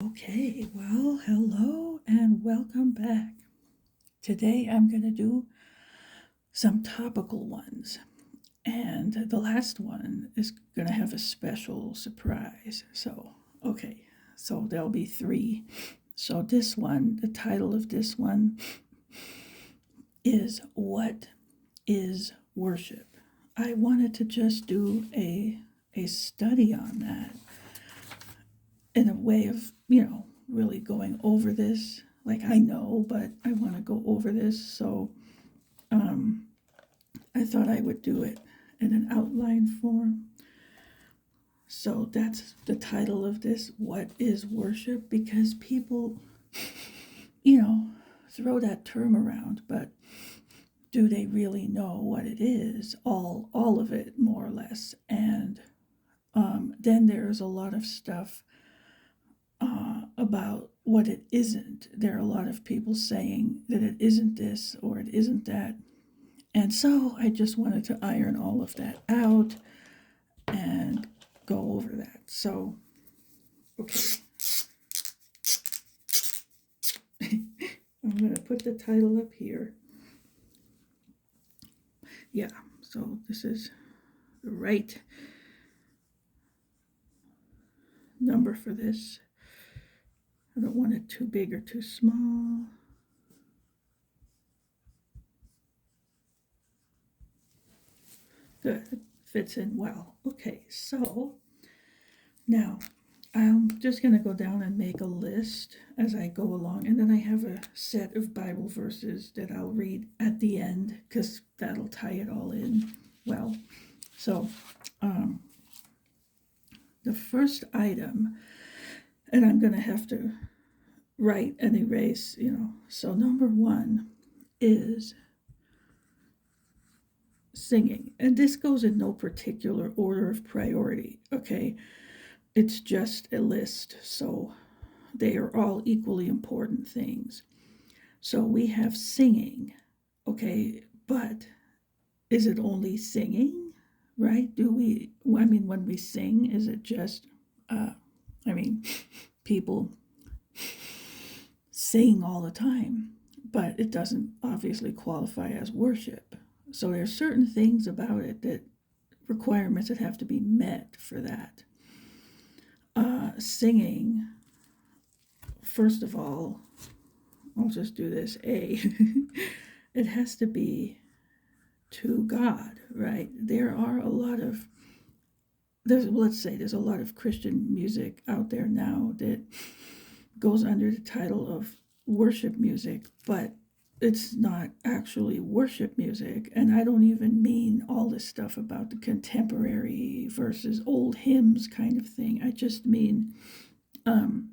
Okay, well, hello and welcome back. Today I'm going to do some topical ones, and the last one is going to have a special surprise. So there'll be three. So, this one, the title of this one is What is Worship? I wanted to just do a study on that in a way of, really going over this. Like, I know, but I want to go over this. So um, I thought I would do it in an outline form. So that's the title of this, What is Worship? Because people, you know, throw that term around, but do they really know what it is? All of it, more or less. And then there's a lot of stuff about what it isn't. There are a lot of people saying that it isn't this or it isn't that. And so I just wanted to iron all of that out and go over that. So, okay, I'm going to put the title up here. Yeah, so this is the right number for this. I don't want it too big or too small. Good, it fits in well. Okay, so now I'm just going to go down and make a list as I go along, and then I have a set of Bible verses that I'll read at the end because that'll tie it all in well. So, the first item, and I'm going to have to write and erase, So, number one is singing, and this goes in no particular order of priority, okay? It's just a list, so they are all equally important things. So we have singing, okay, but is it only singing, right? When we sing, is it just, I mean, people sing all the time, but it doesn't obviously qualify as worship. So there's certain things about it that requirements that have to be met for that. Singing, first of all, I'll just do this. It has to be to God, right? There are a lot of there's a lot of Christian music out there now that goes under the title of worship music, but it's not actually worship music. And I don't even mean all this stuff about the contemporary versus old hymns kind of thing. I just mean, um,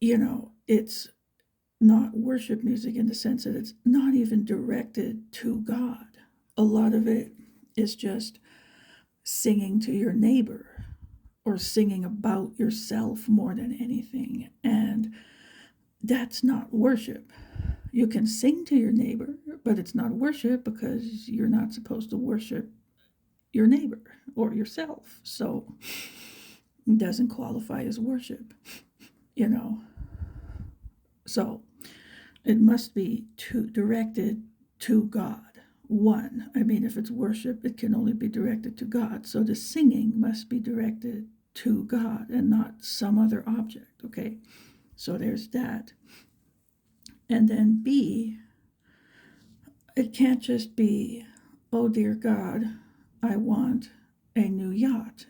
it's not worship music in the sense that it's not even directed to God. A lot of it is just singing to your neighbor or singing about yourself more than anything. And that's not worship. You can sing to your neighbor, but it's not worship because you're not supposed to worship your neighbor or yourself. So it doesn't qualify as worship, you know. So it must be directed to God. One, I mean, if it's worship, it can only be directed to God. So the singing must be directed to God and not some other object. Okay, so there's that. And then B, it can't just be, oh dear God, I want a new yacht,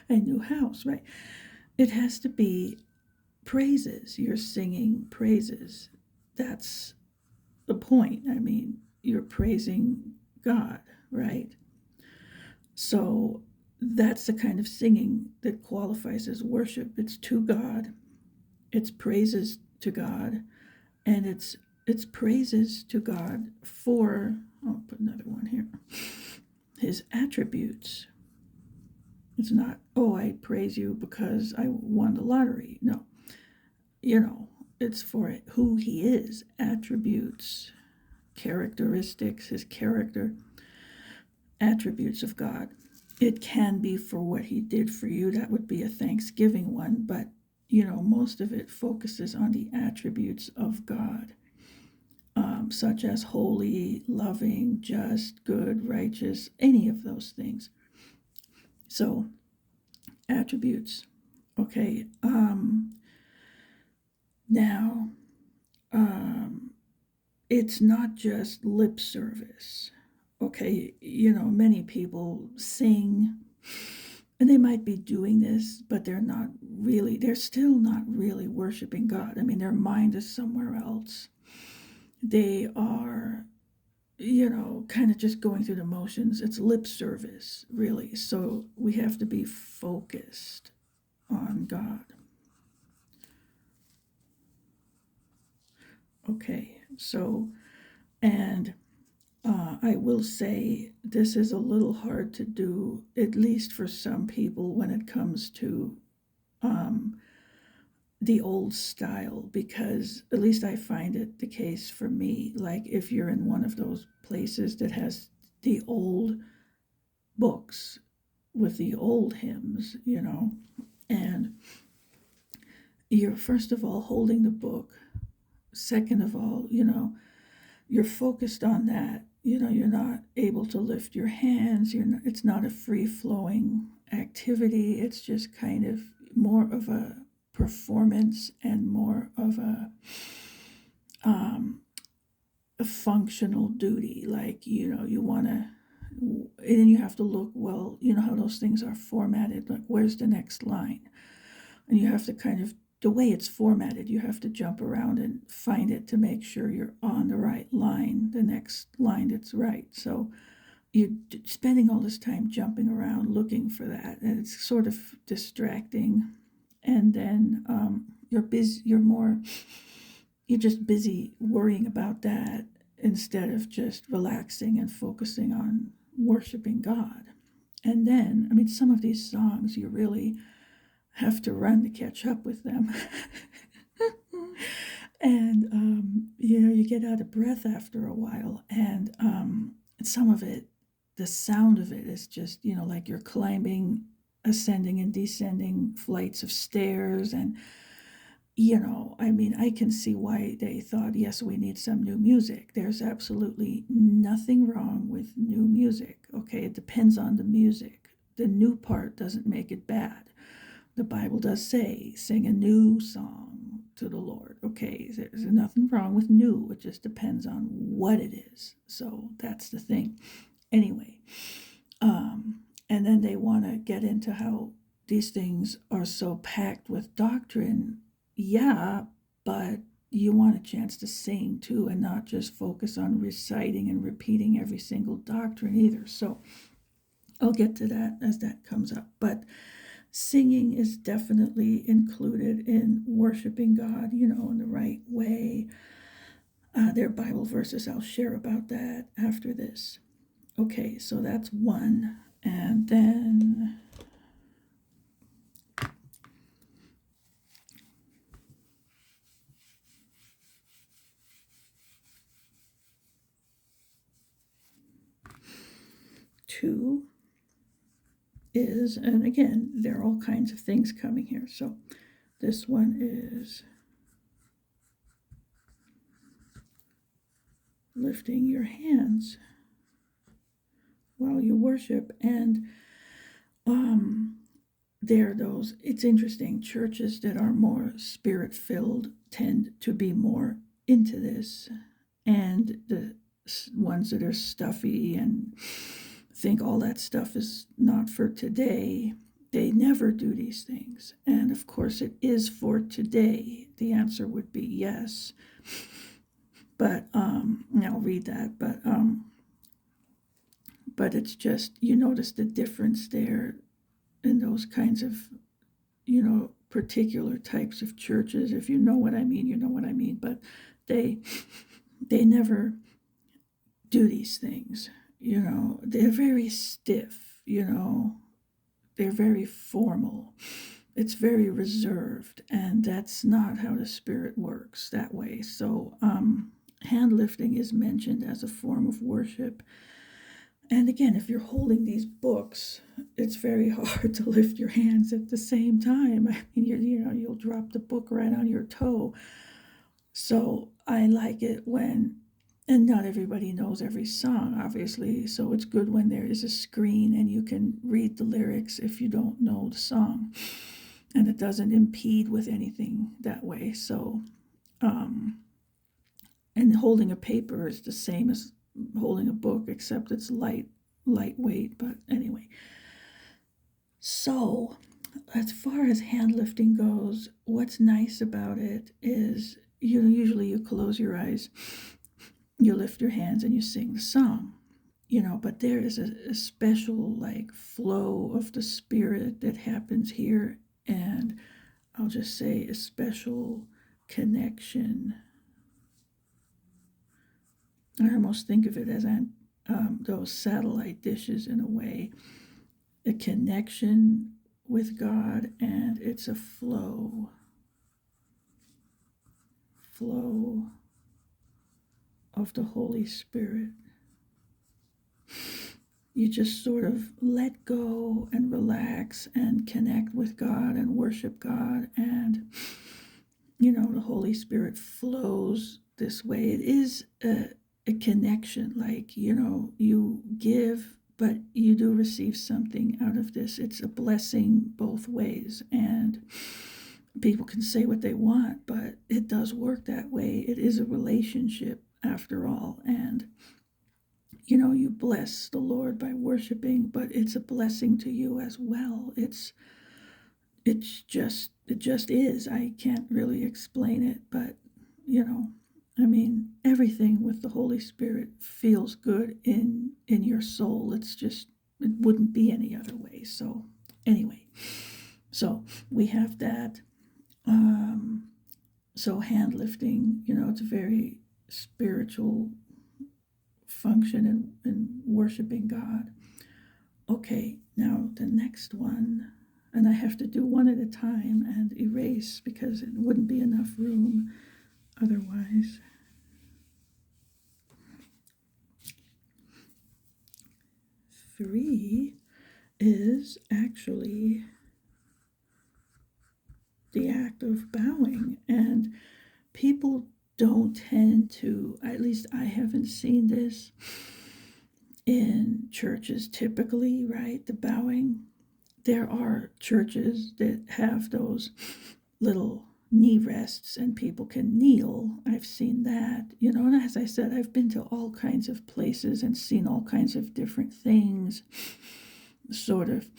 a new house, right? It has to be praises. You're singing praises. That's the point. I mean, you're praising God, right? So that's the kind of singing that qualifies as worship. It's to God, it's praises to God, and it's praises to God for, I'll put another one here, his attributes. It's not, oh, I praise you because I won the lottery. No, it's for who he is, attributes, characteristics, his character, attributes of God. It can be for what he did for you. That would be a Thanksgiving one, but most of it focuses on the attributes of God, such as holy, loving, just, good, righteous, any of those things. So, attributes. Okay. Now, um, it's not just lip service. Okay. Many people sing and they might be doing this, but they're still not really worshiping God. I mean, their mind is somewhere else. They are, kind of just going through the motions. It's lip service, really. So we have to be focused on God. Okay, so, and I will say this is a little hard to do, at least for some people, when it comes to um, the old style, because at least I find it the case for me. Like if you're in one of those places that has the old books with the old hymns, and you're first of all holding the book. Second of all, you're focused on that. You're not able to lift your hands. It's not a free flowing activity. It's just kind of more of a performance and more of um, a functional duty. Like, you want to, and then you have to look, well, you know how those things are formatted. Like, where's the next line? And you have to kind of, the way it's formatted, you have to jump around and find it to make sure you're on the right line, the next line that's right. So you're spending all this time jumping around looking for that, and it's sort of distracting. And then you're busy, you're just busy worrying about that instead of just relaxing and focusing on worshiping God. And then, I mean, some of these songs you really have to run to catch up with them. And, you get out of breath after a while. And some of it, the sound of it is just, like you're climbing, ascending, and descending flights of stairs. And, I mean, I can see why they thought, yes, we need some new music. There's absolutely nothing wrong with new music. Okay, it depends on the music. The new part doesn't make it bad. The Bible does say, sing a new song to the Lord. Okay, there's nothing wrong with new. It just depends on what it is. So that's the thing. Anyway, and then they want to get into how these things are so packed with doctrine. Yeah, but you want a chance to sing too and not just focus on reciting and repeating every single doctrine either. So I'll get to that as that comes up. But singing is definitely included in worshiping God, in the right way. There are Bible verses I'll share about that after this. Okay, so that's one. And then two is, and again, there are all kinds of things coming here. So this one is lifting your hands while you worship. And there are those, it's interesting, churches that are more spirit filled tend to be more into this, and the ones that are stuffy and think all that stuff is not for today, they never do these things. And of course it is for today. The answer would be yes. But I'll read that, but it's just, you notice the difference there in those kinds of, particular types of churches. If you know what I mean, you know what I mean. But they never do these things. They're very stiff. They're very formal. It's very reserved, and that's not how the Spirit works that way. So hand lifting is mentioned as a form of worship, And again, if you're holding these books, it's very hard to lift your hands at the same time. I mean, you'll drop the book right on your toe. So I like it when, and not everybody knows every song, obviously. So it's good when there is a screen and you can read the lyrics if you don't know the song, and it doesn't impede with anything that way. So, and holding a paper is the same as holding a book, except it's lightweight. But anyway, so as far as hand lifting goes, what's nice about it is usually you close your eyes, you lift your hands, and you sing the song. But there is a special like flow of the spirit that happens here, and I'll just say a special connection. I almost think of it as those satellite dishes in a way, a connection with God, and it's a flow of the Holy Spirit. You just sort of let go and relax and connect with God and worship God, and the Holy Spirit flows this way. It is a connection, like you give, but you do receive something out of this. It's a blessing both ways, and people can say what they want, but it does work that way. It is a relationship after all, and you bless the Lord by worshiping, but it's a blessing to you as well. It just is. I can't really explain it, but I mean, everything with the Holy Spirit feels good in your soul. It wouldn't be any other way. So anyway, so we have that. So hand lifting, it's a very spiritual function in worshiping God. Okay, now the next one, and I have to do one at a time and erase because it wouldn't be enough room otherwise. 3 is actually the act of bowing, and people don't tend to, at least I haven't seen this in churches typically, right? The bowing. There are churches that have those little knee rests and people can kneel. I've seen that, and as I said, I've been to all kinds of places and seen all kinds of different things, sort of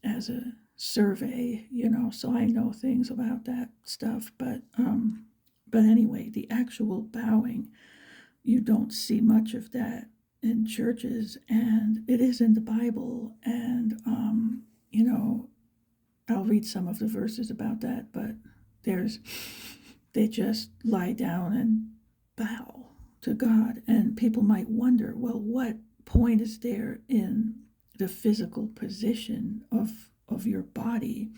as a survey, so I know things about that stuff. But anyway, the actual bowing, you don't see much of that in churches, and it is in the Bible, and I'll read some of the verses about that, but they just lie down and bow to God, and people might wonder, well, what point is there in the physical position of your body?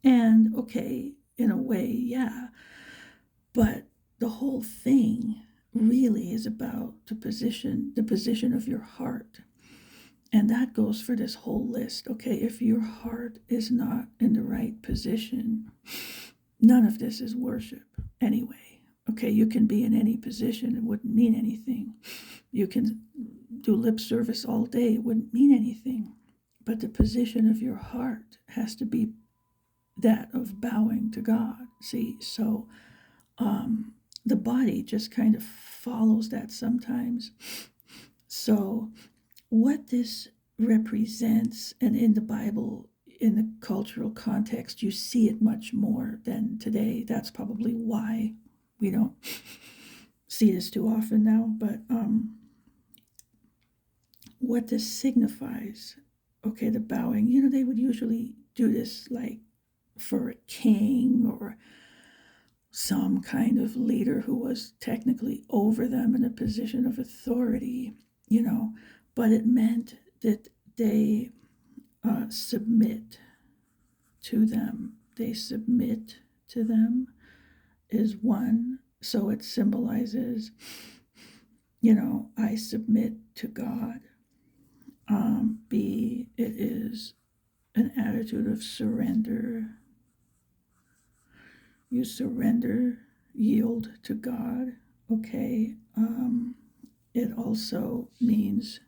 And okay, in a way, yeah, but the whole thing really is about the position of your heart. And that goes for this whole list. Okay, if your heart is not in the right position, none of this is worship anyway. Okay, you can be in any position, it wouldn't mean anything. You can do lip service all day, it wouldn't mean anything. But the position of your heart has to be that of bowing to God. See, so the body just kind of follows that sometimes. So what this represents, and in the Bible, in the cultural context, you see it much more than today. That's probably why we don't see this too often now. But what this signifies, okay, the bowing, they would usually do this like for a king or some kind of leader who was technically over them in a position of authority, but it meant that they submit to them. They submit to them is one. So it symbolizes, I submit to God. B, it is an attitude of surrender. You surrender, yield to God. Okay. It also means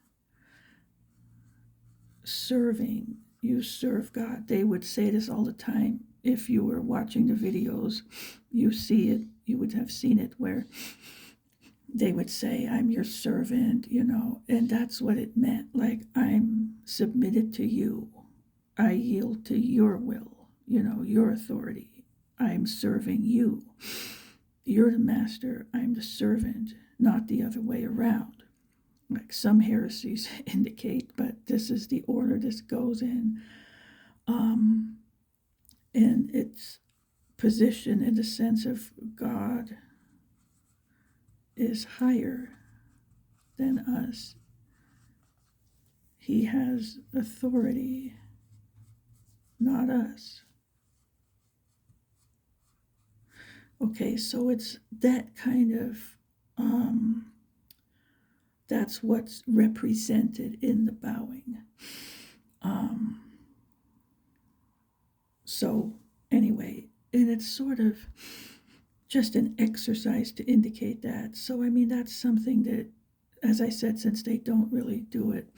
serving. You serve God. They would say this all the time. If you were watching the videos, you see it, you would have seen it where they would say, I'm your servant, and that's what it meant. Like, I'm submitted to you. I yield to your will, your authority. I'm serving you. You're the master, I'm the servant, not the other way around. Like some heresies indicate, but this is the order this goes in. And its position in the sense of God is higher than us. He has authority, not us. Okay, so it's that kind of, that's what's represented in the bowing. So anyway, and it's sort of just an exercise to indicate that. So, I mean, that's something that, as I said, since they don't really do it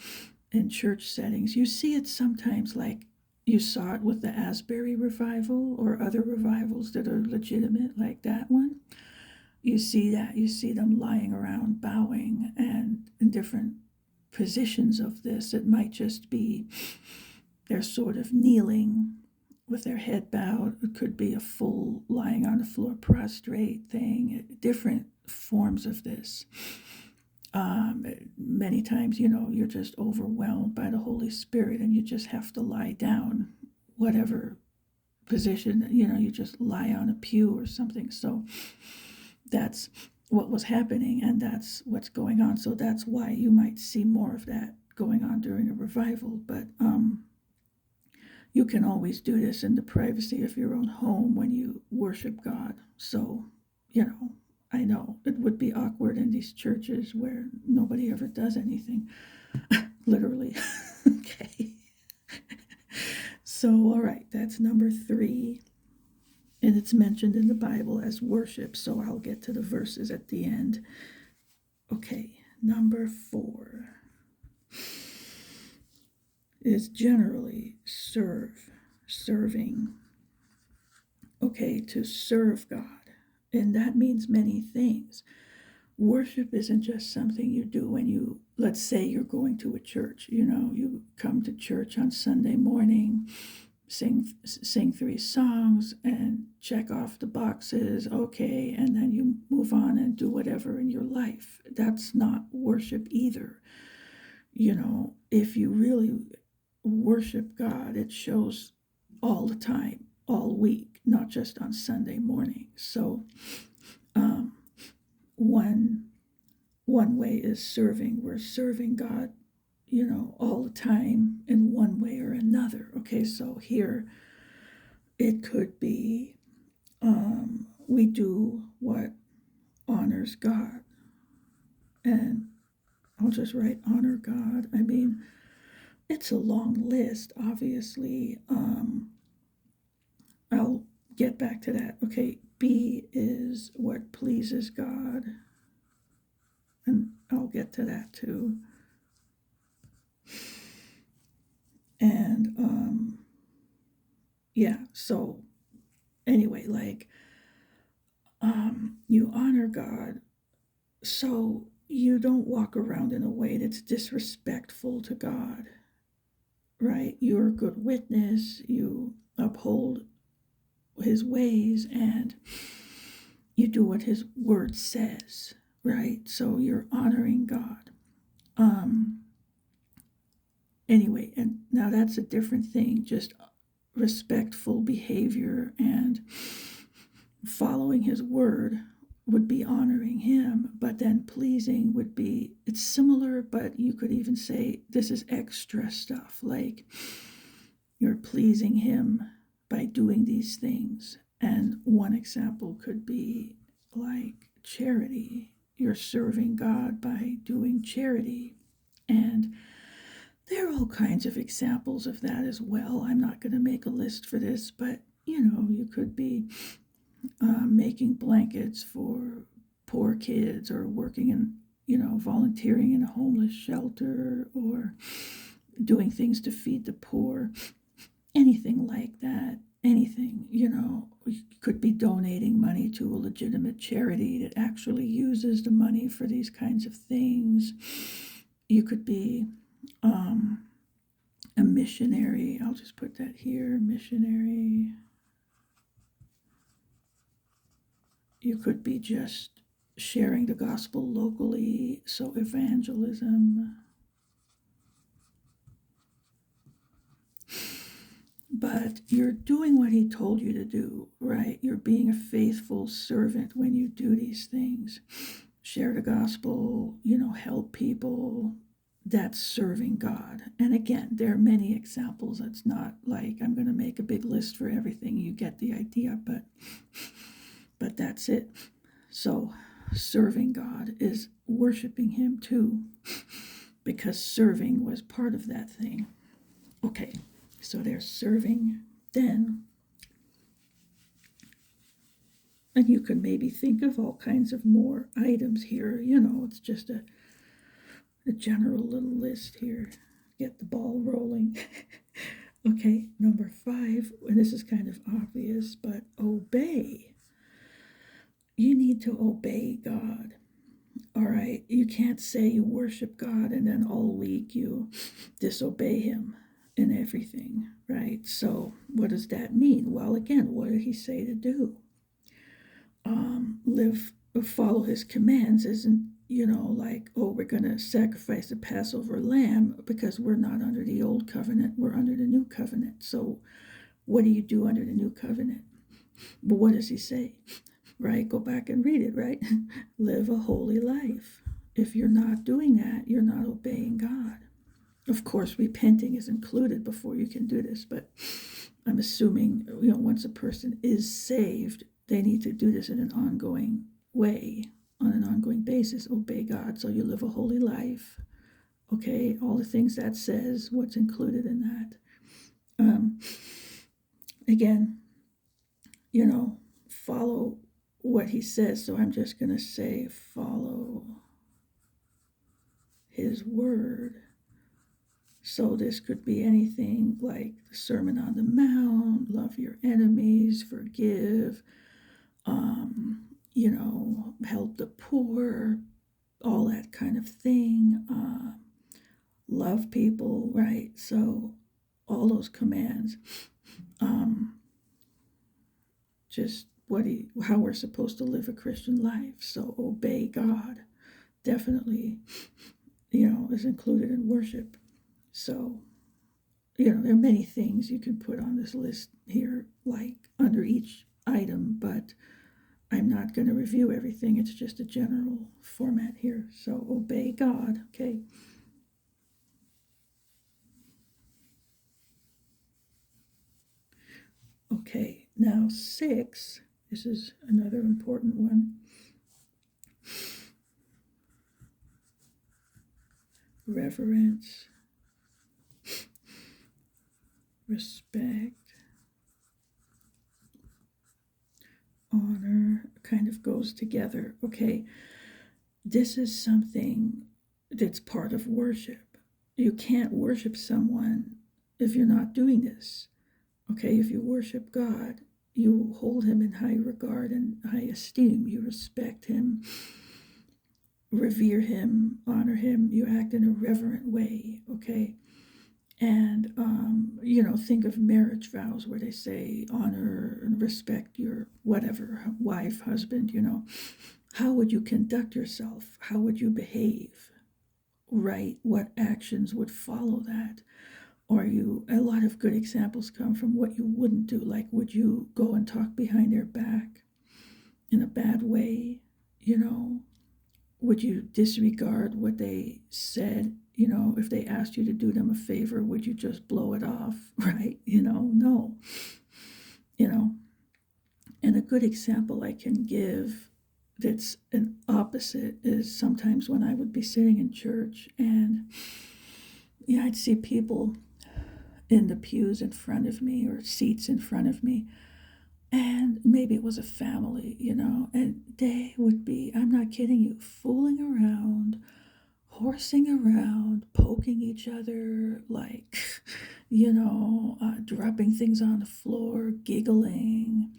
in church settings, you see it sometimes, like you saw it with the Asbury revival or other revivals that are legitimate, like that one. You see that. You see them lying around bowing, and in different positions of this. It might just be they're sort of kneeling with their head bowed. It could be a full lying on the floor prostrate thing, different forms of this. Many times, you're just overwhelmed by the Holy Spirit and you just have to lie down, whatever position, you just lie on a pew or something. So that's what was happening, and that's what's going on. So that's why you might see more of that going on during a revival. But you can always do this in the privacy of your own home when you worship God. So, I know it would be awkward in these churches where nobody ever does anything, literally. Okay. So, all right, that's number 3. And it's mentioned in the Bible as worship. So I'll get to the verses at the end. Okay, number 4 is generally serving. Okay, to serve God. And that means many things. Worship isn't just something you do when you, let's say you're going to a church, you come to church on Sunday morning, sing 3 songs and check off the boxes, okay, and then you move on and do whatever in your life. That's not worship either. If you really worship God, it shows all the time, all week, not just on Sunday morning. So one way is serving. We're serving God, all the time in one way or another. Okay, so here it could be we do what honors God. And I'll just write honor God. I mean, it's a long list, obviously. I'll get back to that. Okay, B is what pleases God. And I'll get to that too. And yeah, so anyway, like you honor God, so you don't walk around in a way that's disrespectful to God, right? You're a good witness, you uphold his ways, and you do what his word says, right? So you're honoring God. Anyway, and now that's a different thing, just respectful behavior and following his word would be honoring him, but then pleasing would be, it's similar, but you could even say this is extra stuff, like you're pleasing him by doing these things. And one example could be like charity. You're serving God by doing charity. And There are all kinds of examples of that as well. I'm not going to make a list for this, but you could be making blankets for poor kids, or working in, volunteering in a homeless shelter, or doing things to feed the poor, anything like that. Anything, you could be donating money to a legitimate charity that actually uses the money for these kinds of things. You could be a missionary. I'll just put that here, missionary. You could be just sharing the gospel locally, so evangelism. But you're doing what he told you to do, right? You're being a faithful servant when you do these things. Share the gospel, help people. That's serving God. And again, there are many examples. It's not like I'm going to make a big list for everything. You get the idea, but that's it. So serving God is worshiping him too, because serving was part of that thing. Okay, so they're serving. Then, and you can maybe think of all kinds of more items here. It's just a general little list here. Get the ball rolling. Okay, number 5, and this is kind of obvious, but obey. You need to obey God. All right, you can't say you worship God and then all week you disobey him in everything, right? So what does that mean? Well, again, what did he say to do? Follow his commands isn't, like, oh, we're going to sacrifice a Passover lamb, because we're not under the old covenant, we're under the new covenant. So what do you do under the new covenant? But what does he say? Right? Go back and read it, right? Live a holy life. If you're not doing that, you're not obeying God. Of course, repenting is included before you can do this, but I'm assuming, once a person is saved, they need to do this in an ongoing way, on an ongoing basis, obey God. So you live a holy life. Okay, all the things that says, what's included in that. Again, follow what he says. So I'm just going to say, follow his word. So this could be anything like the Sermon on the Mount, love your enemies, forgive, help the poor, all that kind of thing. Love people, right? So all those commands. Just how we're supposed to live a Christian life. So obey God, definitely, is included in worship. So, there are many things you can put on this list here, like under each item, but I'm not going to review everything. It's just a general format here. So obey God, okay? Okay, now 6, this is another important one. Reverence, respect, honor, kind of goes together. Okay, this is something that's part of worship. You can't worship someone if you're not doing this. Okay, if you worship God, you hold him in high regard and high esteem. You respect him, revere him, honor him. You act in a reverent way, okay? And, think of marriage vows where they say honor and respect your whatever, wife, husband, How would you conduct yourself? How would you behave? Right? What actions would follow that? A lot of good examples come from what you wouldn't do. Like, would you go and talk behind their back in a bad way? Would you disregard what they said? If they asked you to do them a favor, would you just blow it off? Right? No. And a good example I can give that's an opposite is sometimes when I would be sitting in church and Yeah, I'd see people in the pews in front of me or seats in front of me, and maybe it was a family, and they would be, I'm not kidding you, fooling around, horsing around, poking each other, like, dropping things on the floor, giggling,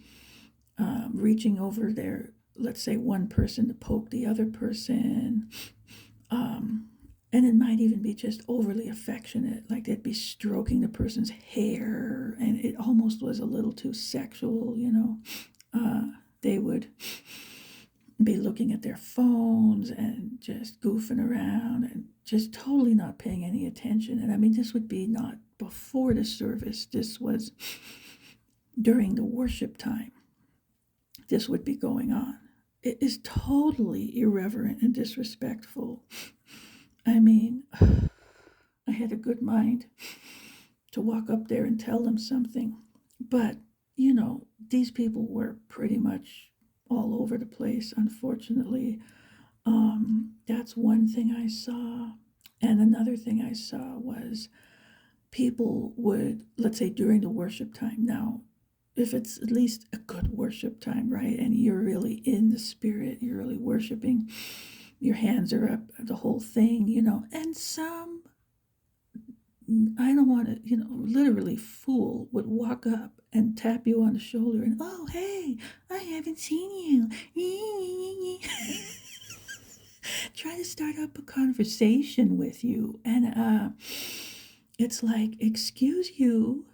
reaching over there, let's say one person to poke the other person. Um, and it might even be just overly affectionate, like they'd be stroking the person's hair, and it almost was a little too sexual. They would be looking at their phones and just goofing around and just totally not paying any attention. And I mean, this would be not before the service, this was during the worship time, this would be going on. It is totally irreverent and disrespectful. I mean, I had a good mind to walk up there and tell them something, but these people were pretty much all over the place, unfortunately. That's one thing I saw. And another thing I saw was people would, let's say during the worship time, now, if it's at least a good worship time, right, and you're really in the spirit, you're really worshiping, your hands are up, the whole thing, and some, I don't want to, literally fool would walk up and tap you on the shoulder and, oh, hey, I haven't seen you. Try to start up a conversation with you. And it's like, excuse you,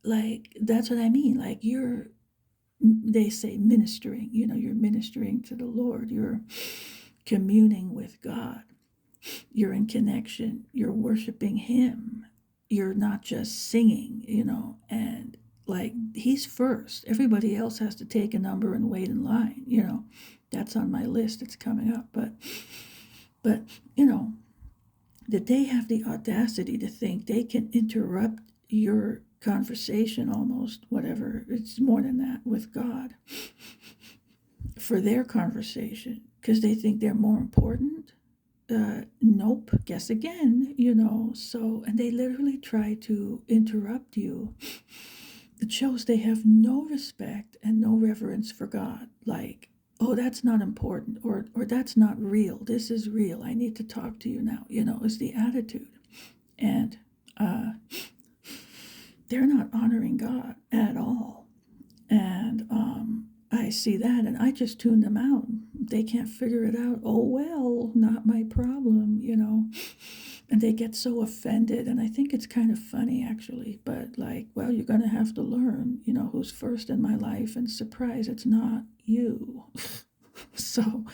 like, that's what I mean. Like, they say ministering, you're ministering to the Lord, you're communing with God, you're in connection, you're worshiping Him, you're not just singing, and like He's first. Everybody else has to take a number and wait in line, That's on my list, it's coming up. But, you know, that they have the audacity to think they can interrupt your conversation, almost, whatever, it's more than that, with God, for their conversation, because they think they're more important. Nope, guess again, so, and they literally try to interrupt you. It shows they have no respect and no reverence for God. Like, oh, that's not important, or that's not real. This is real. I need to talk to you now, is the attitude. And they're not honoring God at all. And I see that, and I just tune them out. They can't figure it out. Oh, well, not my problem. And they get so offended. And I think it's kind of funny, actually. But, like, well, you're going to have to learn, who's first in my life. And surprise, it's not you. So,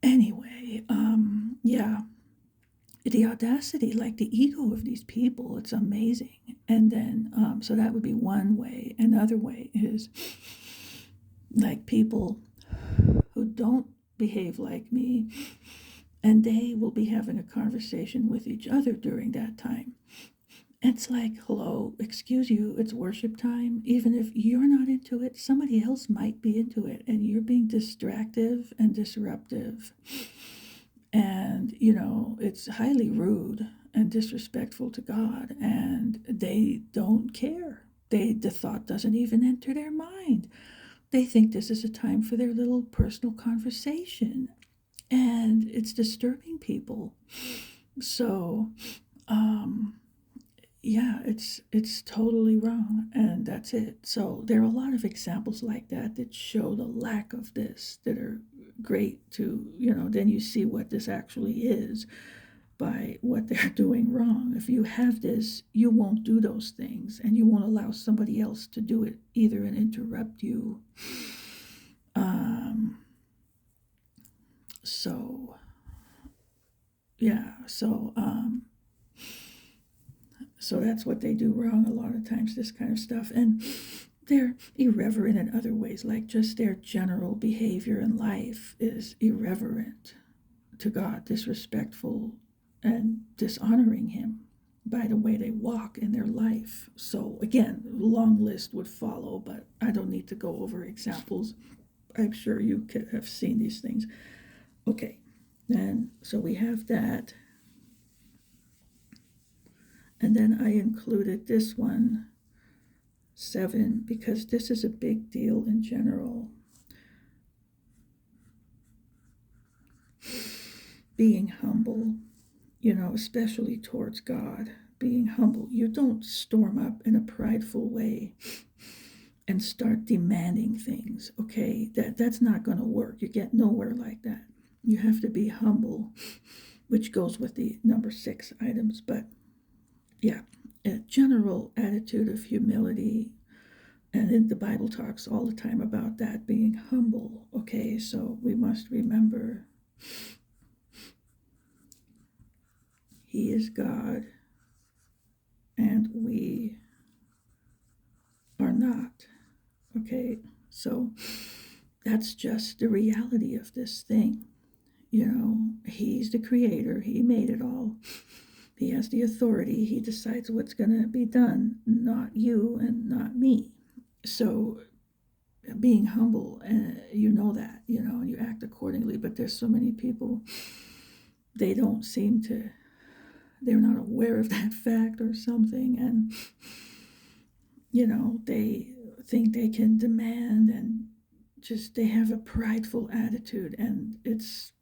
anyway, yeah. The audacity, like the ego of these people, it's amazing. And then, so that would be one way. Another way is like people who don't behave like me, and they will be having a conversation with each other during that time. It's like, hello, excuse you, it's worship time. Even if you're not into it, somebody else might be into it, and you're being distractive and disruptive. And, it's highly rude and disrespectful to God, and they don't care. The thought doesn't even enter their mind. They think this is a time for their little personal conversation, and it's disturbing people. So, yeah, it's totally wrong, and that's it. So there are a lot of examples like that that show the lack of this, that are great to, then you see what this actually is by what they're doing wrong. If you have this, you won't do those things, and you won't allow somebody else to do it either and interrupt you. Um, so yeah, so that's what they do wrong a lot of times, this kind of stuff. And they're irreverent in other ways, like just their general behavior in life is irreverent to God, disrespectful, and dishonoring Him by the way they walk in their life. So, again, a long list would follow, but I don't need to go over examples. I'm sure you have seen these things. Okay, and so we have that. And then I included this one, 7, because this is a big deal in general. Being humble, especially towards God. Being humble. You don't storm up in a prideful way and start demanding things, okay? That's not going to work. You get nowhere like that. You have to be humble, which goes with the number 6 items. But yeah, a general attitude of humility. And the Bible talks all the time about that, being humble, okay? So we must remember He is God and we are not, okay? So that's just the reality of this thing. He's the creator, He made it all. He has the authority, He decides what's going to be done, not you and not me. So being humble, you know that, and you act accordingly. But there's so many people, they don't seem to, they're not aware of that fact or something, and they think they can demand, and just they have a prideful attitude, and it's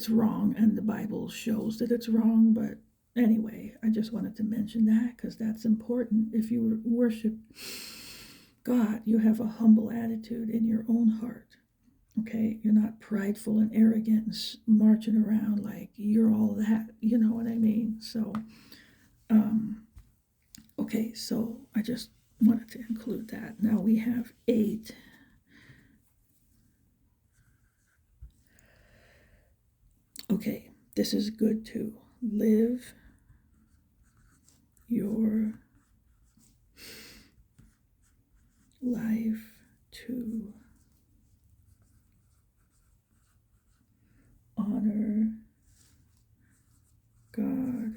wrong, and the Bible shows that it's wrong. But anyway, I just wanted to mention that because that's important. If you worship God, you have a humble attitude in your own heart, okay? You're not prideful and arrogant and marching around like you're all that, you know what I mean? So okay, so I just wanted to include that. Now we have 8. Okay, this is good too. Live your life to honor God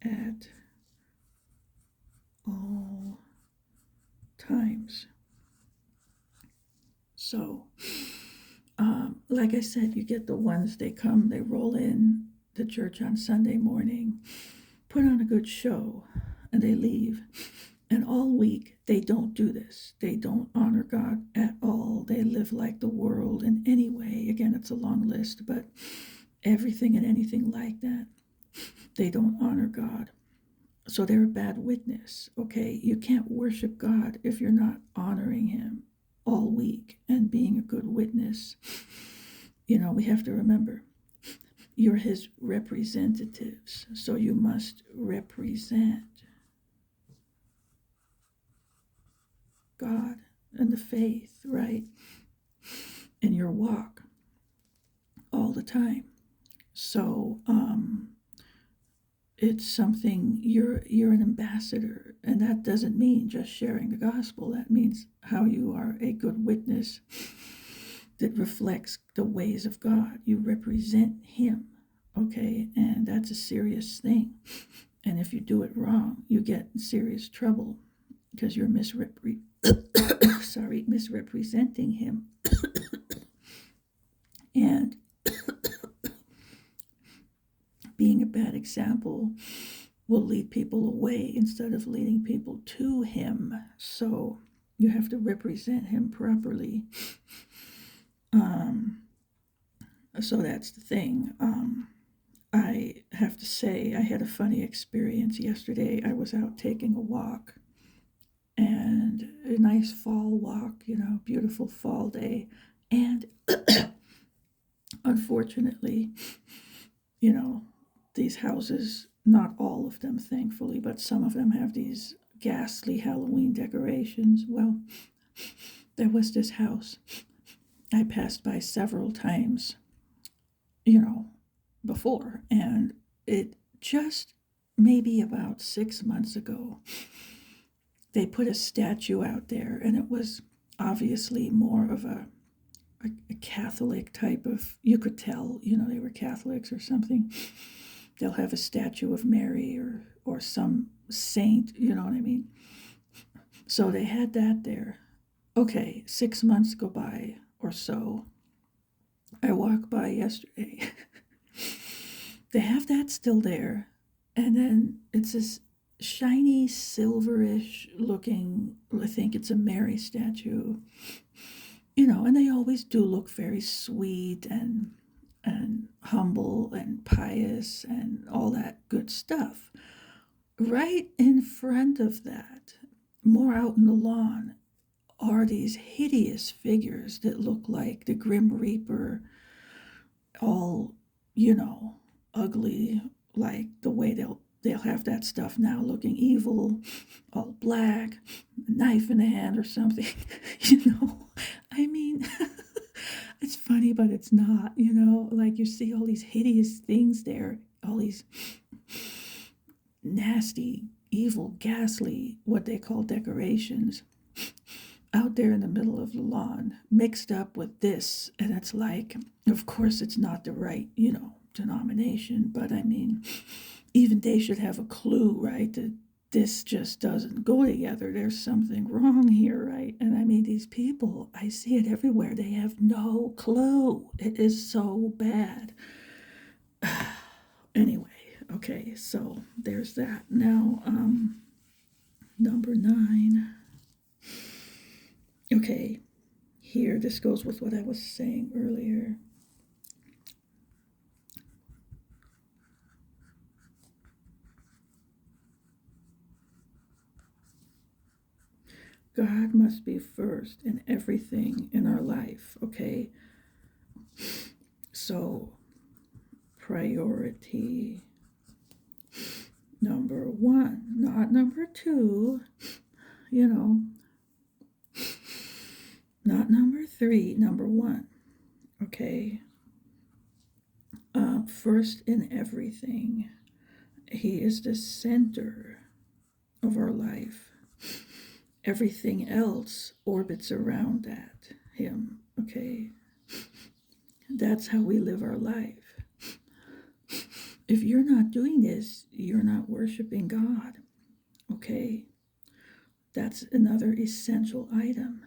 at all times. So, like I said, you get the ones, they come, they roll in to church on Sunday morning, put on a good show, and they leave. And all week, they don't do this. They don't honor God at all. They live like the world in any way. Again, it's a long list, but everything and anything like that, they don't honor God. So they're a bad witness, okay? You can't worship God if you're not honoring Him all week and being a good witness. We have to remember, you're His representatives, so you must represent God and the faith, right? In your walk all the time. So it's something, you're an ambassador, and that doesn't mean just sharing the gospel. That means how you are a good witness that reflects the ways of God. You represent Him, okay? And that's a serious thing. And if you do it wrong, you get in serious trouble because you're misrepresenting Him. And being a bad example will lead people away instead of leading people to Him. So you have to represent Him properly. So that's the thing. I have to say, I had a funny experience yesterday. I was out taking a walk, and a nice fall walk, beautiful fall day. And unfortunately, these houses, not all of them, thankfully, but some of them have these ghastly Halloween decorations. Well, there was this house I passed by several times, before, and it just maybe about 6 months ago, they put a statue out there, and it was obviously more of a Catholic type of, you could tell, they were Catholics or something. They'll have a statue of Mary or some saint, you know what I mean? So they had that there. Okay, 6 months go by or so. I walked by yesterday. They have that still there, And then it's this shiny, silverish looking, I think it's a Mary statue, and they always do look very sweet and humble and pious and all that good stuff. Right in front of that, more out in the lawn, are these hideous figures that look like the Grim Reaper, all, ugly, like the way they'll have that stuff now, looking evil, all black, a knife in the hand or something. you know. I mean, it's funny, but it's not, like you see all these hideous things there, all these nasty, evil, ghastly, what they call decorations out there in the middle of the lawn, mixed up with this. And it's like, of course, it's not the right, denomination, but I mean, even they should have a clue, right? That this just doesn't go together. There's something wrong here, right? And I mean, these people, I see it everywhere. They have no clue. It is so bad. Anyway, okay, so there's that. Now, number 9. Okay, here, this goes with what I was saying earlier. God must be first in everything in our life, okay? So, priority number 1, not number 2, not number 3, number 1, okay? First in everything. He is the center of our life. Everything else orbits around him, okay? That's how we live our life. If you're not doing this, you're not worshiping God, okay? That's another essential item.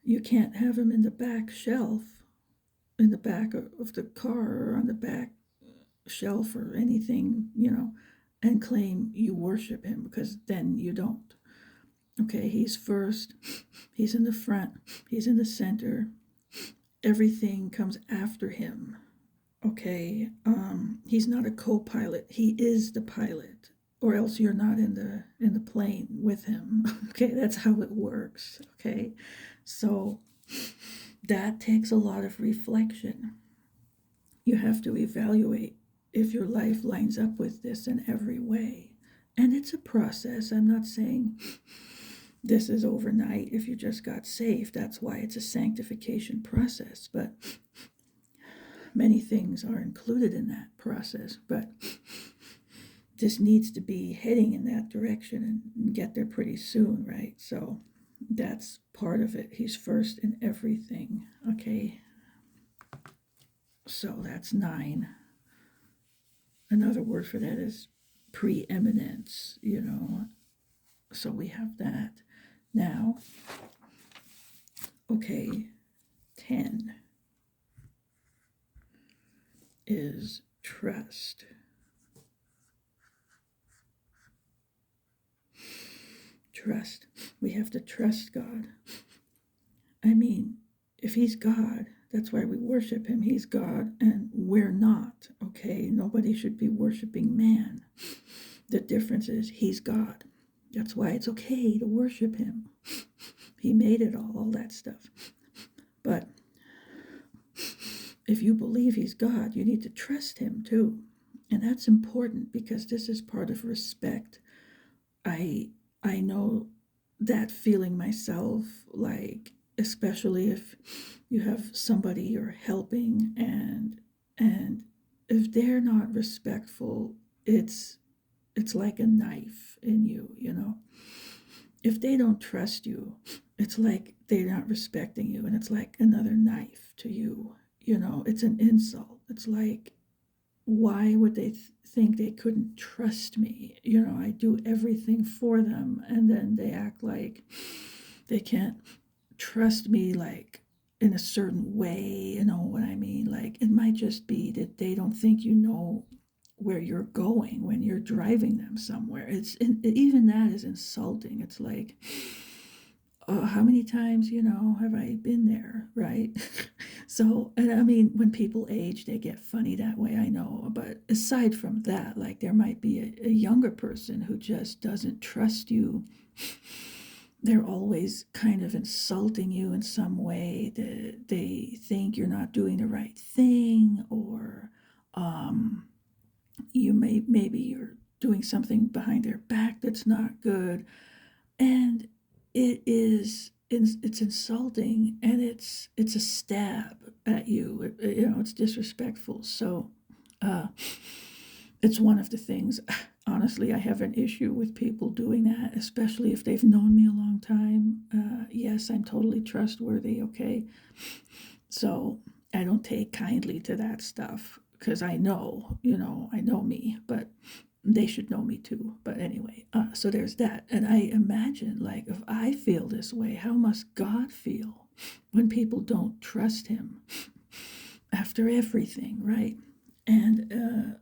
You can't have him in the back shelf, in the back of the car or on the back shelf or anything, and claim you worship him, because then you don't. Okay, he's first, he's in the front, he's in the center, everything comes after him. Okay, he's not a co-pilot, he is the pilot, or else you're not in the plane with him. Okay, that's how it works. Okay, so that takes a lot of reflection. You have to evaluate if your life lines up with this in every way. And it's a process. I'm not saying this is overnight if you just got saved. That's why it's a sanctification process. But many things are included in that process. But this needs to be heading in that direction and get there pretty soon, right? So that's part of it. He's first in everything. Okay. So that's 9. Another word for that is preeminence, So we have that. Now, okay, 10 is trust. Trust. We have to trust God. I mean, if he's God, that's why we worship him. He's God and we're not, okay? Nobody should be worshiping man. The difference is he's God. That's why it's okay to worship him. He made it all that stuff. But if you believe he's God, you need to trust him too. And that's important because this is part of respect. I know that feeling myself, like, especially if you have somebody you're helping and if they're not respectful, it's like a knife in you. If they don't trust you, it's like they're not respecting you, and it's like another knife to you. It's an insult. It's like, why would they think they couldn't trust me? I do everything for them, and then they act like they can't trust me, like in a certain way. You know what I mean? Like, it might just be that they don't think where you're going when you're driving them somewhere. Even that is insulting. It's like, how many times, have I been there, right? So, and I mean, when people age, they get funny that way, I know. But aside from that, like there might be a younger person who just doesn't trust you. They're always kind of insulting you in some way. They think you're not doing the right thing, or maybe you're doing something behind their back that's not good, and it's insulting, and it's a stab at you. It's disrespectful. So it's one of the things, honestly, I have an issue with people doing that, especially if they've known me a long time. Yes, I'm totally trustworthy, okay? So I don't take kindly to that stuff because I know, I know me, but they should know me too. But anyway, so there's that. And I imagine, like, if I feel this way, how must God feel when people don't trust him after everything, right? And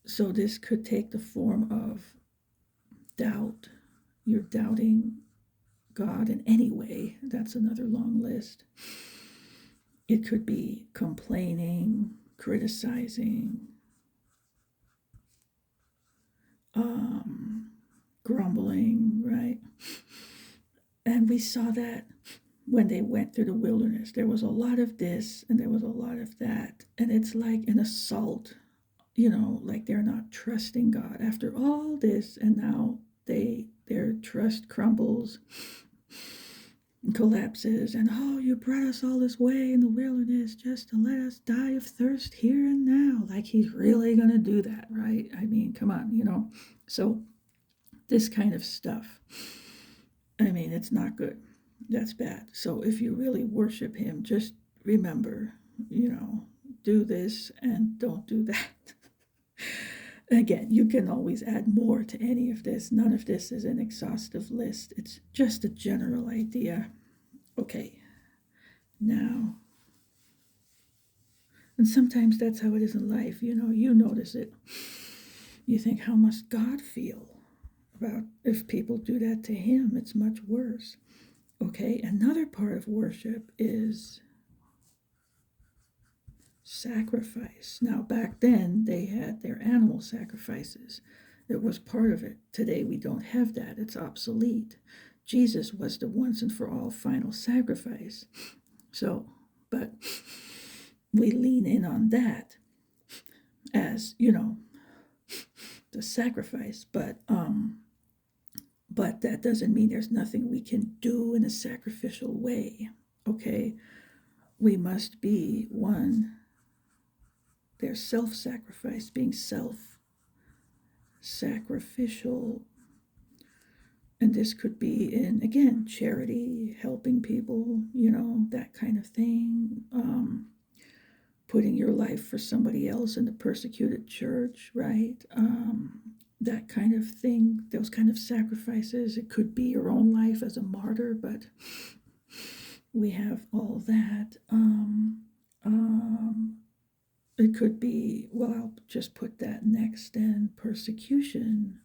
so this could take the form of doubt. You're doubting God in any way. That's another long list. It could be complaining, criticizing, grumbling, right? And we saw that when they went through the wilderness. There was a lot of this and there was a lot of that. And it's like an assault, like they're not trusting God after all this. And now their trust crumbles, collapses, and oh, you brought us all this way in the wilderness just to let us die of thirst here and now. Like he's really going to do that, right? I mean, come on. So this kind of stuff, I mean, it's not good. That's bad. So if you really worship him, just remember, do this and don't do that. Again, you can always add more to any of this. None of this is an exhaustive list. It's just a general idea. Okay, now, and sometimes that's how it is in life. You notice it. You think, how must God feel about if people do that to him? It's much worse. Okay, another part of worship is sacrifice. Now, back then, they had their animal sacrifices. It was part of it. Today, we don't have that. It's obsolete. Jesus was the once and for all final sacrifice. So, but we lean in on that as, the sacrifice. But that doesn't mean there's nothing we can do in a sacrificial way. Okay? We must be one. There's self-sacrifice, being self-sacrificial. And this could be in, again, charity, helping people, that kind of thing. Putting your life for somebody else in the persecuted church, right? That kind of thing, those kind of sacrifices. It could be your own life as a martyr, but we have all that. It could be, well, I'll just put that next, and persecution.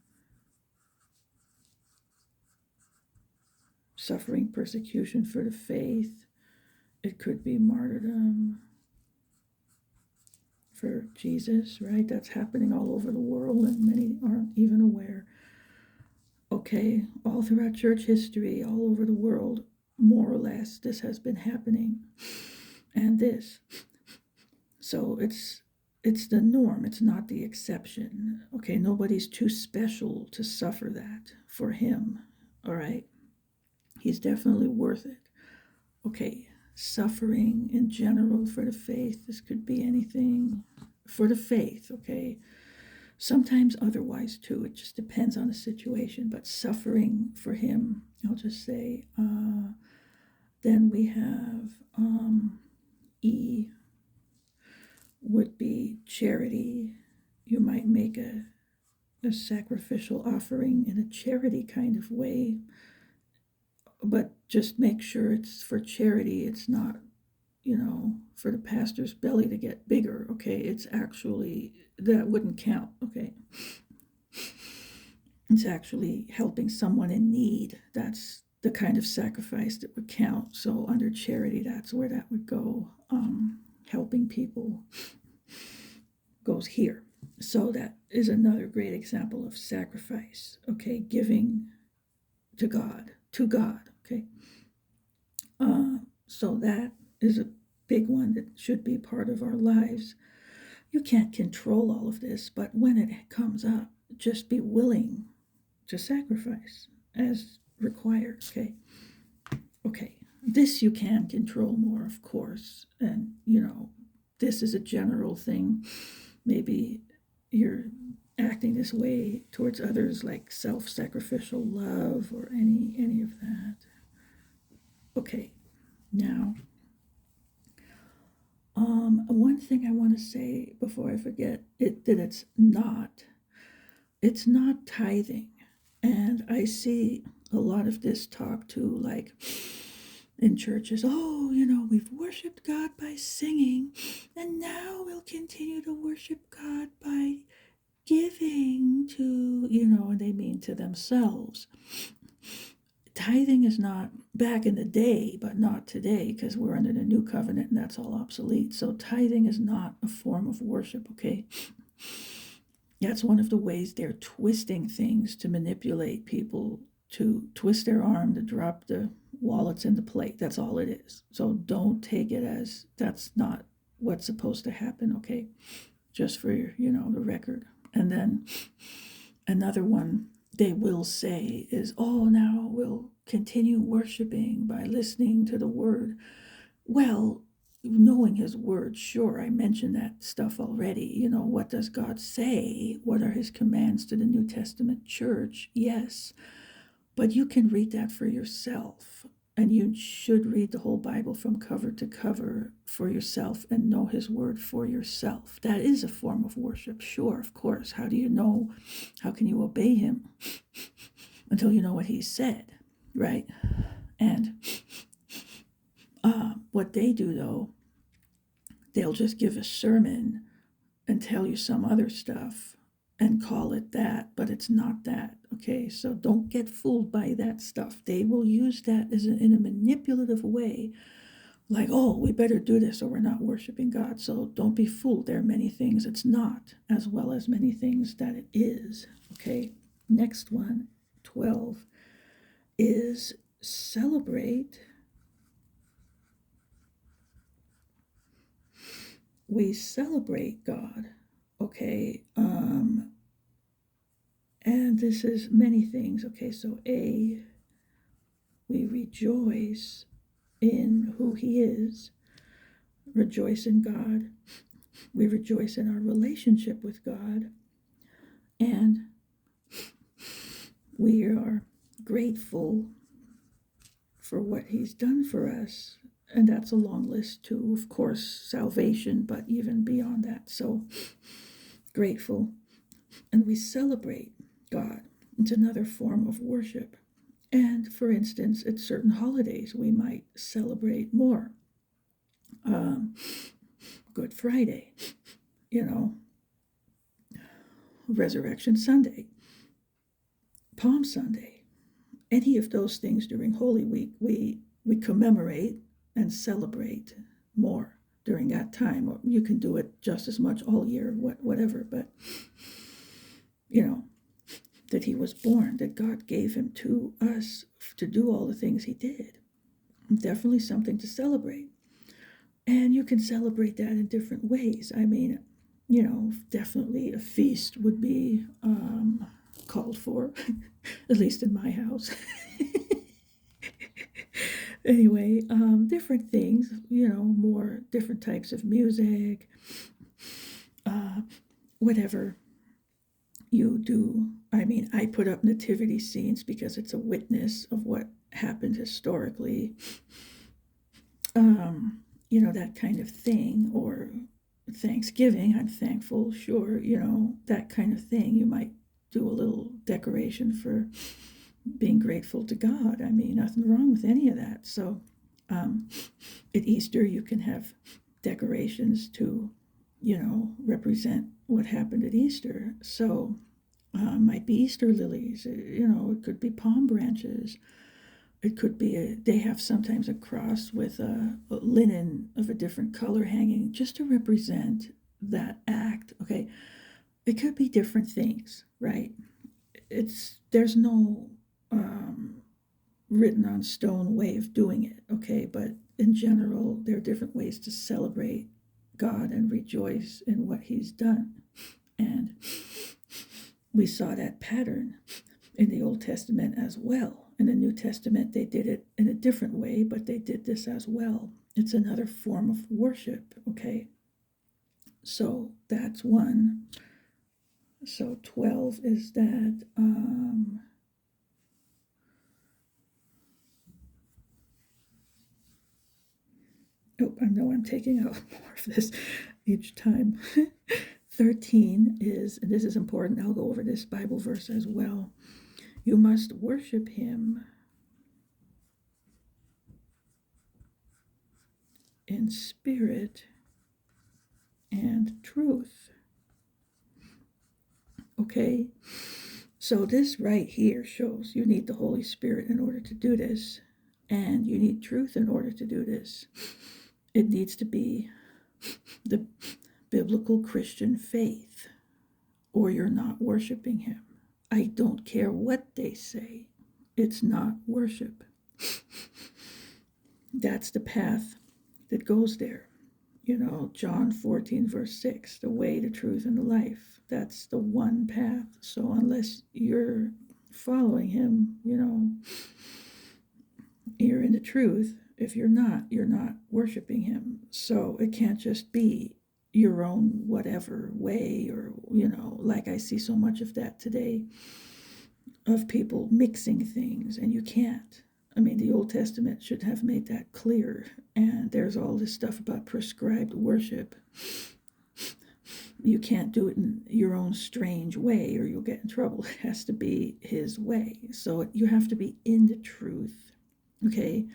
Suffering persecution for the faith. It could be martyrdom for Jesus, right? That's happening all over the world, and many aren't even aware. Okay, all throughout church history, all over the world, more or less, this has been happening. And this. So it's the norm, it's not the exception. Okay, nobody's too special to suffer that for him, all right? He's definitely worth it. Okay, suffering in general for the faith. This could be anything for the faith, okay? Sometimes otherwise too. It just depends on the situation. But suffering for him, I'll just say. Then we have E would be charity. You might make a sacrificial offering in a charity kind of way, but just make sure it's for charity. It's not for the pastor's belly to get bigger, okay? It's actually, that wouldn't count, okay? It's actually helping someone in need. That's the kind of sacrifice that would count. So under charity, that's where that would go. Helping people goes here. So that is another great example of sacrifice, okay? Giving to God, okay? So that is a big one that should be part of our lives. You can't control all of this, but when it comes up, just be willing to sacrifice as required, okay? Okay, this you can control more, of course, and this is a general thing. Maybe you're acting this way towards others, like self-sacrificial love or any of that. Okay, now, one thing I want to say before I forget that it's not tithing, and I see a lot of this talk too, like in churches. Oh, we've worshiped God by singing, and now we'll continue to worship God by giving to, and they mean to themselves. Tithing is not, back in the day, but not today, because we're under the new covenant and that's all obsolete. So tithing is not a form of worship, okay? That's one of the ways they're twisting things to manipulate people, to twist their arm, to drop the wallets in the plate. That's all it is. So don't take it as that's not what's supposed to happen, okay? Just for the record. And then another one they will say is, oh, now we'll continue worshiping by listening to the word. Well, knowing his word, sure, I mentioned that stuff already. What does God say? What are his commands to the New Testament church? Yes, but you can read that for yourself. And you should read the whole Bible from cover to cover for yourself and know his word for yourself. That is a form of worship, sure, of course. How do you know? How can you obey him until you know what he said, right? And what they do, though, they'll just give a sermon and tell you some other stuff and call it that, but it's not that, okay? So don't get fooled by that stuff. They will use that in a manipulative way, like, oh, we better do this or we're not worshiping God. So don't be fooled. There are many things it's not, as well as many things that it is, okay? Next one, 12, is celebrate. We celebrate God, okay? And this is many things, okay? So A, we rejoice in who he is, rejoice in God. We rejoice in our relationship with God, and we are grateful for what he's done for us. And that's a long list too, of course, salvation, but even beyond that. So grateful. And we celebrate God. It's another form of worship. And for instance, at certain holidays, we might celebrate more. Good Friday, Resurrection Sunday, Palm Sunday, any of those things during Holy Week, we commemorate and celebrate more during that time. Or you can do it just as much all year, whatever, but that he was born, that God gave him to us to do all the things he did. Definitely something to celebrate. And you can celebrate that in different ways. I mean, definitely a feast would be called for, at least in my house. Anyway, different things, more different types of music, whatever you do. I mean, I put up nativity scenes because it's a witness of what happened historically, that kind of thing. Or Thanksgiving, I'm thankful, sure, that kind of thing. You might do a little decoration for being grateful to God. I mean, nothing wrong with any of that. So At Easter, you can have decorations to, represent what happened at Easter. So, might be Easter lilies, it could be palm branches. It could be they have sometimes a cross with a linen of a different color hanging just to represent that act. Okay. It could be different things, right? There's no written on stone way of doing it, okay? But in general, there are different ways to celebrate God and rejoice in what He's done. And we saw that pattern in the Old Testament as well. In the New Testament, they did it in a different way, but they did this as well. It's another form of worship, okay? So that's one. So 12 is that. I know I'm taking out more of this each time. 13 is, and this is important, I'll go over this Bible verse as well. You must worship Him in spirit and truth. Okay? So this right here shows you need the Holy Spirit in order to do this, and you need truth in order to do this. It needs to be the biblical Christian faith, or you're not worshiping Him. I don't care what they say, it's not worship. That's the path that goes there. John 14, verse 6, the way, the truth, and the life. That's the one path. So unless you're following Him, you're in the truth. If you're not worshiping Him. So it can't just be your own whatever way, or, like I see so much of that today, of people mixing things, and you can't. I mean, the Old Testament should have made that clear. And there's all this stuff about prescribed worship. You can't do it in your own strange way or you'll get in trouble. It has to be His way. So you have to be in the truth, okay,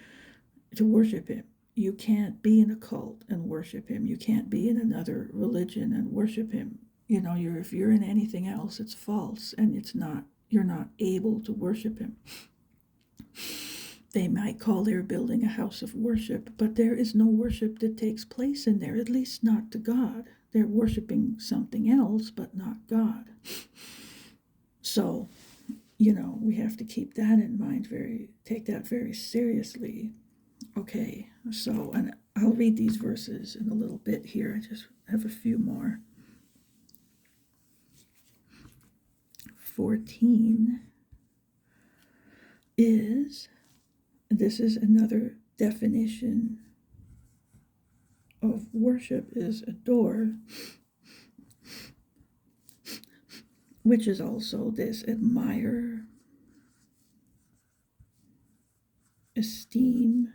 to worship Him. You can't be in a cult and worship Him. You can't be in another religion and worship Him. If you're in anything else, it's false, and you're not able to worship Him. They might call their building a house of worship, but there is no worship that takes place in there, at least not to God. They're worshiping something else, but not God. So, we have to keep that in mind, take that very seriously. Okay, so, and I'll read these verses in a little bit here. I just have a few more. 14 is, this is another definition of worship, is adore, which is also this: admire, esteem,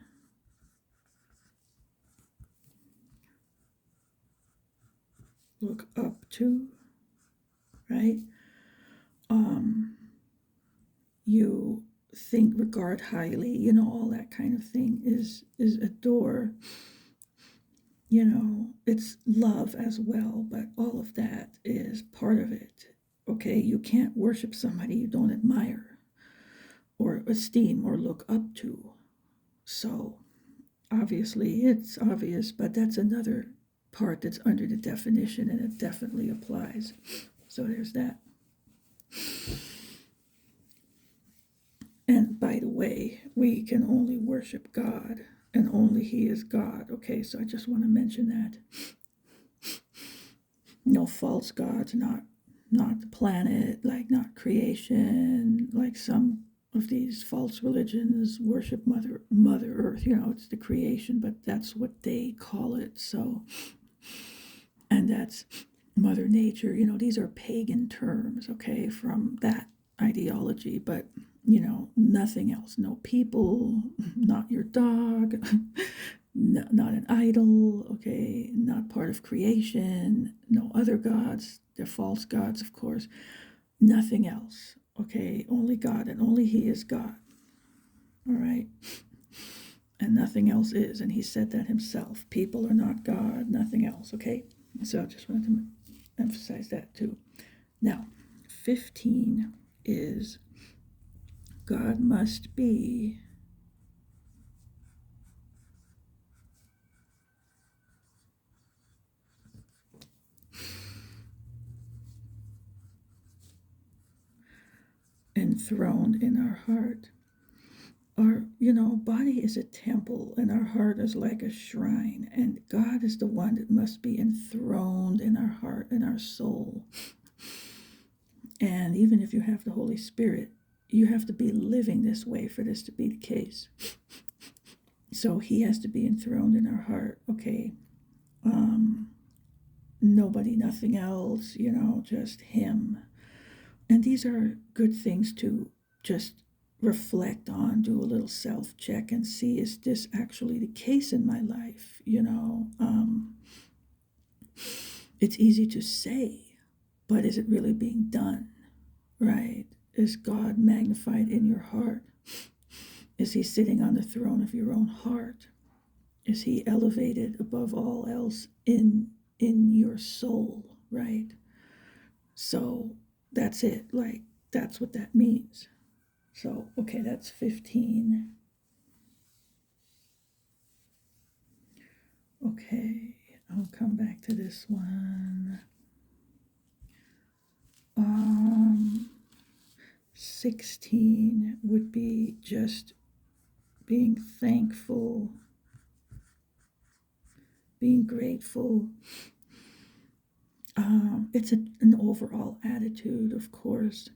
look up to, right? You think, regard highly, all that kind of thing is adore. It's love as well, but all of that is part of it. Okay, you can't worship somebody you don't admire or esteem or look up to. So obviously it's obvious, but that's another part that's under the definition, and it definitely applies. So there's that. And by the way, we can only worship God, and only He is God. Okay, so I just want to mention that. No false gods, not the planet, like not creation, like some of these false religions worship Mother Earth. It's the creation, but that's what they call it. So, and that's Mother Nature. These are pagan terms, okay, from that ideology, but nothing else. No people, not your dog, not an idol, okay, not part of creation, no other gods. They're false gods, of course. Nothing else, okay, only God, and only He is God. All right. and nothing else is. And he said that himself. People are not God, nothing else, okay? So I just wanted to emphasize that too. Now, 15 is God must be enthroned in our heart. Our, body is a temple and our heart is like a shrine, and God is the one that must be enthroned in our heart and our soul. And even if you have the Holy Spirit, you have to be living this way for this to be the case. So he has to be enthroned in our heart, okay? Nobody, nothing else, just him. And these are good things to just reflect on, do a little self check and see, is this actually the case in my life? It's easy to say, but is it really being done? Right? Is God magnified in your heart? Is he sitting on the throne of your own heart? Is he elevated above all else in your soul? Right? So that's it. Like, that's what that means. So, okay, that's 15. Okay, I'll come back to this one. 16 would be just being thankful, being grateful. It's an overall attitude, of course.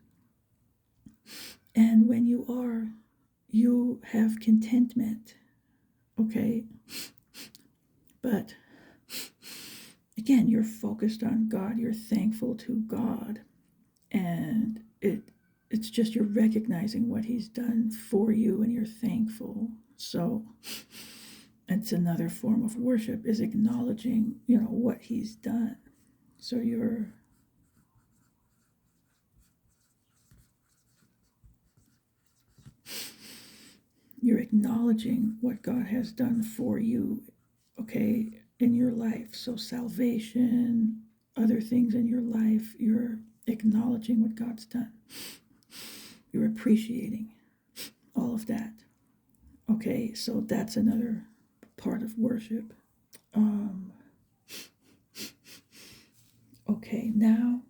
And when you have contentment, okay? But again, you're focused on God, you're thankful to God, and it's just you're recognizing what he's done for you and you're thankful. So it's another form of worship, is acknowledging, what he's done. So you're acknowledging what God has done for you, okay, in your life. So salvation, other things in your life, you're acknowledging what God's done. You're appreciating all of that. Okay, so that's another part of worship. Okay, now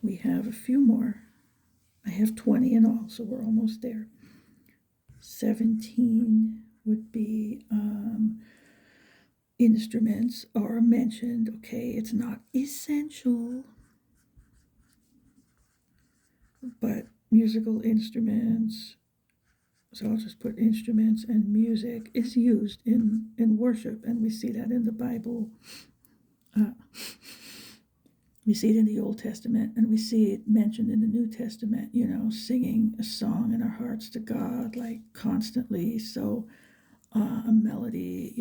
we have a few more. I have 20 in all, so we're almost there. 17 would be instruments are mentioned. Okay, it's not essential, but musical instruments, so I'll just put instruments, and music is used in worship, and we see that in the Bible. We see it in the Old Testament, and we see it mentioned in the New Testament, singing a song in our hearts to God, like constantly. So a melody,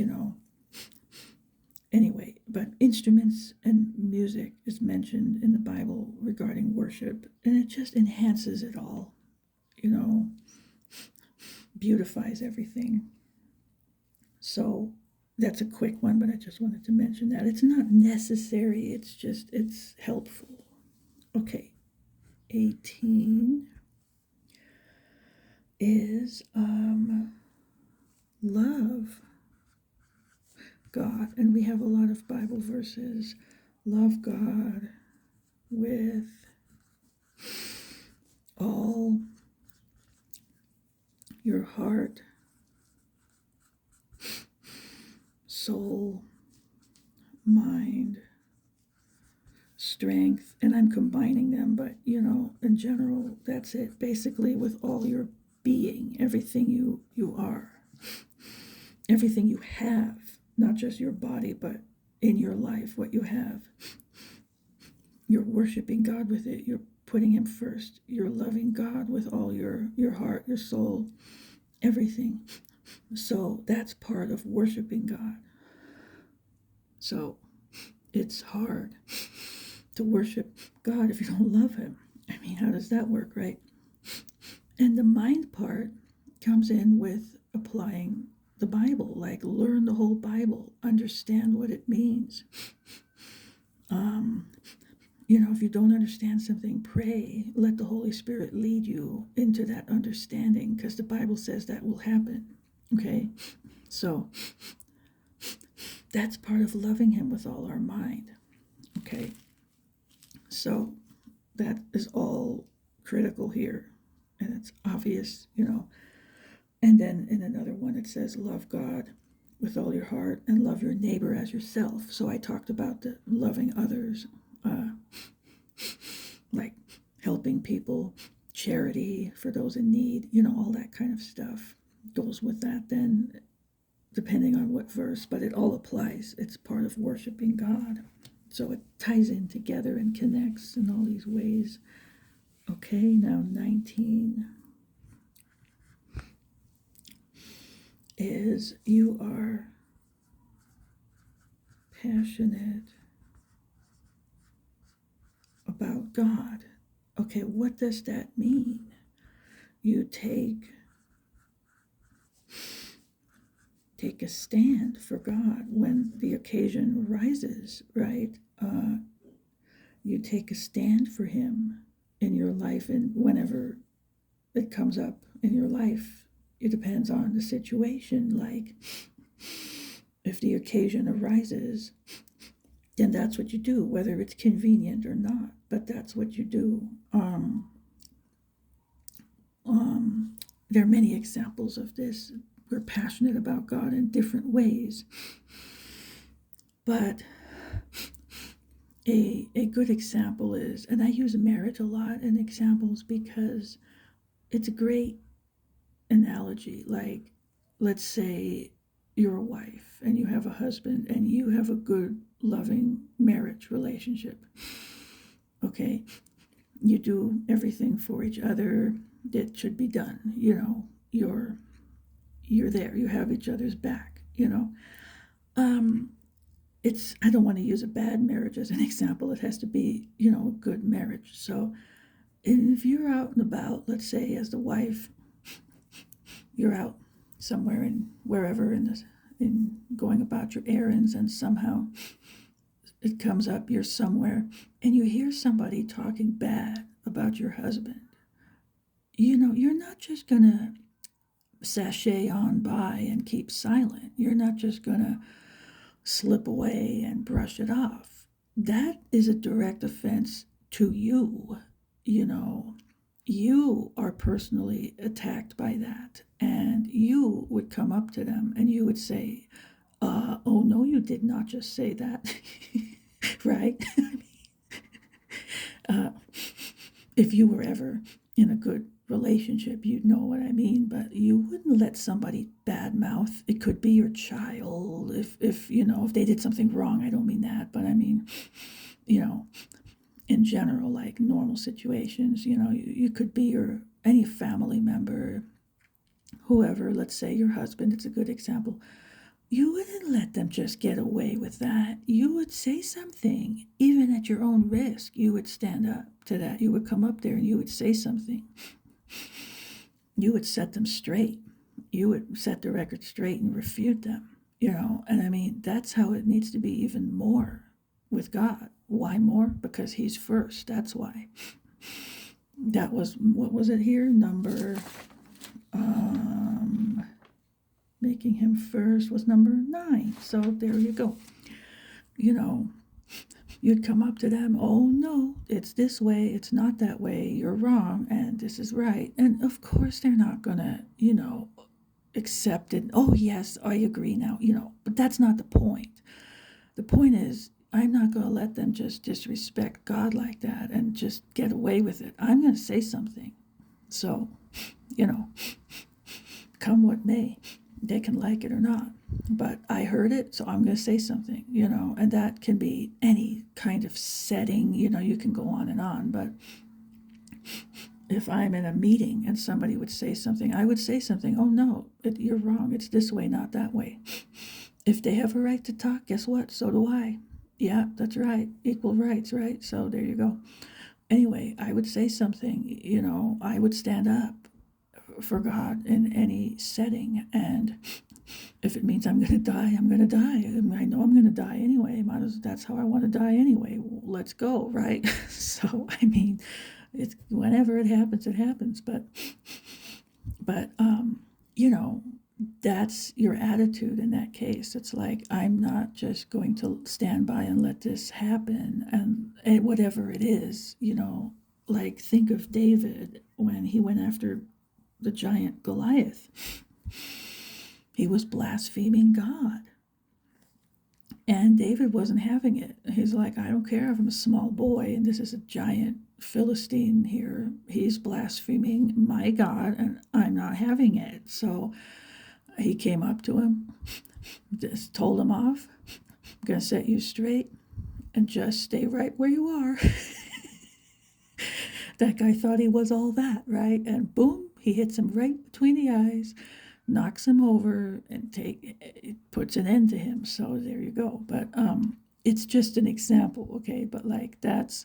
Anyway, but instruments and music is mentioned in the Bible regarding worship, and it just enhances it all, beautifies everything. So that's a quick one, but I just wanted to mention that. It's not necessary, it's helpful. Okay, 18 is love God, and we have a lot of Bible verses. Love God with all your heart, soul, mind, strength, and I'm combining them, but in general, that's it. Basically, with all your being, everything you are, everything you have, not just your body, but in your life, what you have. You're worshiping God with it. You're putting him first. You're loving God with all your heart, your soul, everything. So that's part of worshiping God. So it's hard to worship God if you don't love him. I mean, how does that work, right? And the mind part comes in with applying the Bible, like learn the whole Bible, understand what it means. Um, if you don't understand something, pray, let the Holy Spirit lead you into that understanding, because the Bible says that will happen. Okay, so that's part of loving Him with all our mind. Okay, so that is all critical here, and it's obvious. And then in another one it says, love God with all your heart and love your neighbor as yourself. So I talked about the loving others, like helping people, charity for those in need, all that kind of stuff goes with that then, depending on what verse, but it all applies. It's part of worshiping God. So it ties in together and connects in all these ways. Okay, now 19 is you are passionate about God. Okay, what does that mean? You take a stand for God when the occasion rises, right? You take a stand for Him in your life, and whenever it comes up in your life, it depends on the situation. Like, if the occasion arises, then that's what you do, whether it's convenient or not, but that's what you do. There are many examples of this. We're passionate about God in different ways, but a good example is, and I use marriage a lot in examples because it's a great analogy. Like, let's say you're a wife and you have a husband and you have a good, loving marriage relationship. Okay, you do everything for each other that should be done. You're there. You have each other's back. I don't want to use a bad marriage as an example. It has to be, a good marriage. So if you're out and about, let's say as the wife, you're out somewhere in wherever in going about your errands, and somehow it comes up, you're somewhere and you hear somebody talking bad about your husband. You're not just gonna sashay on by and keep silent. You're not just gonna slip away and brush it off. That is a direct offense to you. You are personally attacked by that, and you would come up to them and you would say, oh no, you did not just say that. Right? If you were ever in a good relationship, you'd know what I mean, but you wouldn't let somebody badmouth. It could be your child, if they did something wrong. I don't mean that, but I mean, in general, like normal situations, you could be any family member, whoever, let's say your husband, it's a good example. You wouldn't let them just get away with that. You would say something, even at your own risk. You would stand up to that. You would come up there and you would say something. You would set them straight. You would set the record straight and refute them, and I mean, that's how it needs to be, even more with God. Why more? Because He's first. That's why. That was, what was it here? Number, making Him first was number 9. So there you go. You'd come up to them, oh no, it's this way, it's not that way, you're wrong, and this is right. And of course they're not gonna, accept it. Oh yes, I agree now, but that's not the point. The point is, I'm not gonna let them just disrespect God like that and just get away with it. I'm gonna say something. So, come what may. They can like it or not, but I heard it, so I'm going to say something, and that can be any kind of setting, you can go on and on, but if I'm in a meeting and somebody would say something, I would say something, oh no, you're wrong, it's this way, not that way. If they have a right to talk, guess what? So do I. Yeah, that's right, equal rights, right? So there you go. Anyway, I would say something, I would stand up for God in any setting. And if it means I'm going to die, I'm going to die. I know I'm going to die anyway. That's how I want to die anyway. Let's go, right? So, I mean, it's whenever it happens, it happens. But you know, that's your attitude in that case. It's like, I'm not just going to stand by and let this happen, and whatever it is, like think of David when he went after the giant Goliath. He was blaspheming God. And David wasn't having it. He's like, I don't care if I'm a small boy and this is a giant Philistine here. He's blaspheming my God and I'm not having it. So he came up to him, just told him off. I'm going to set you straight and just stay right where you are. That guy thought he was all that, right? And boom, he hits him right between the eyes, knocks him over, and it puts an end to him. So there you go. But it's just an example, okay? But like that's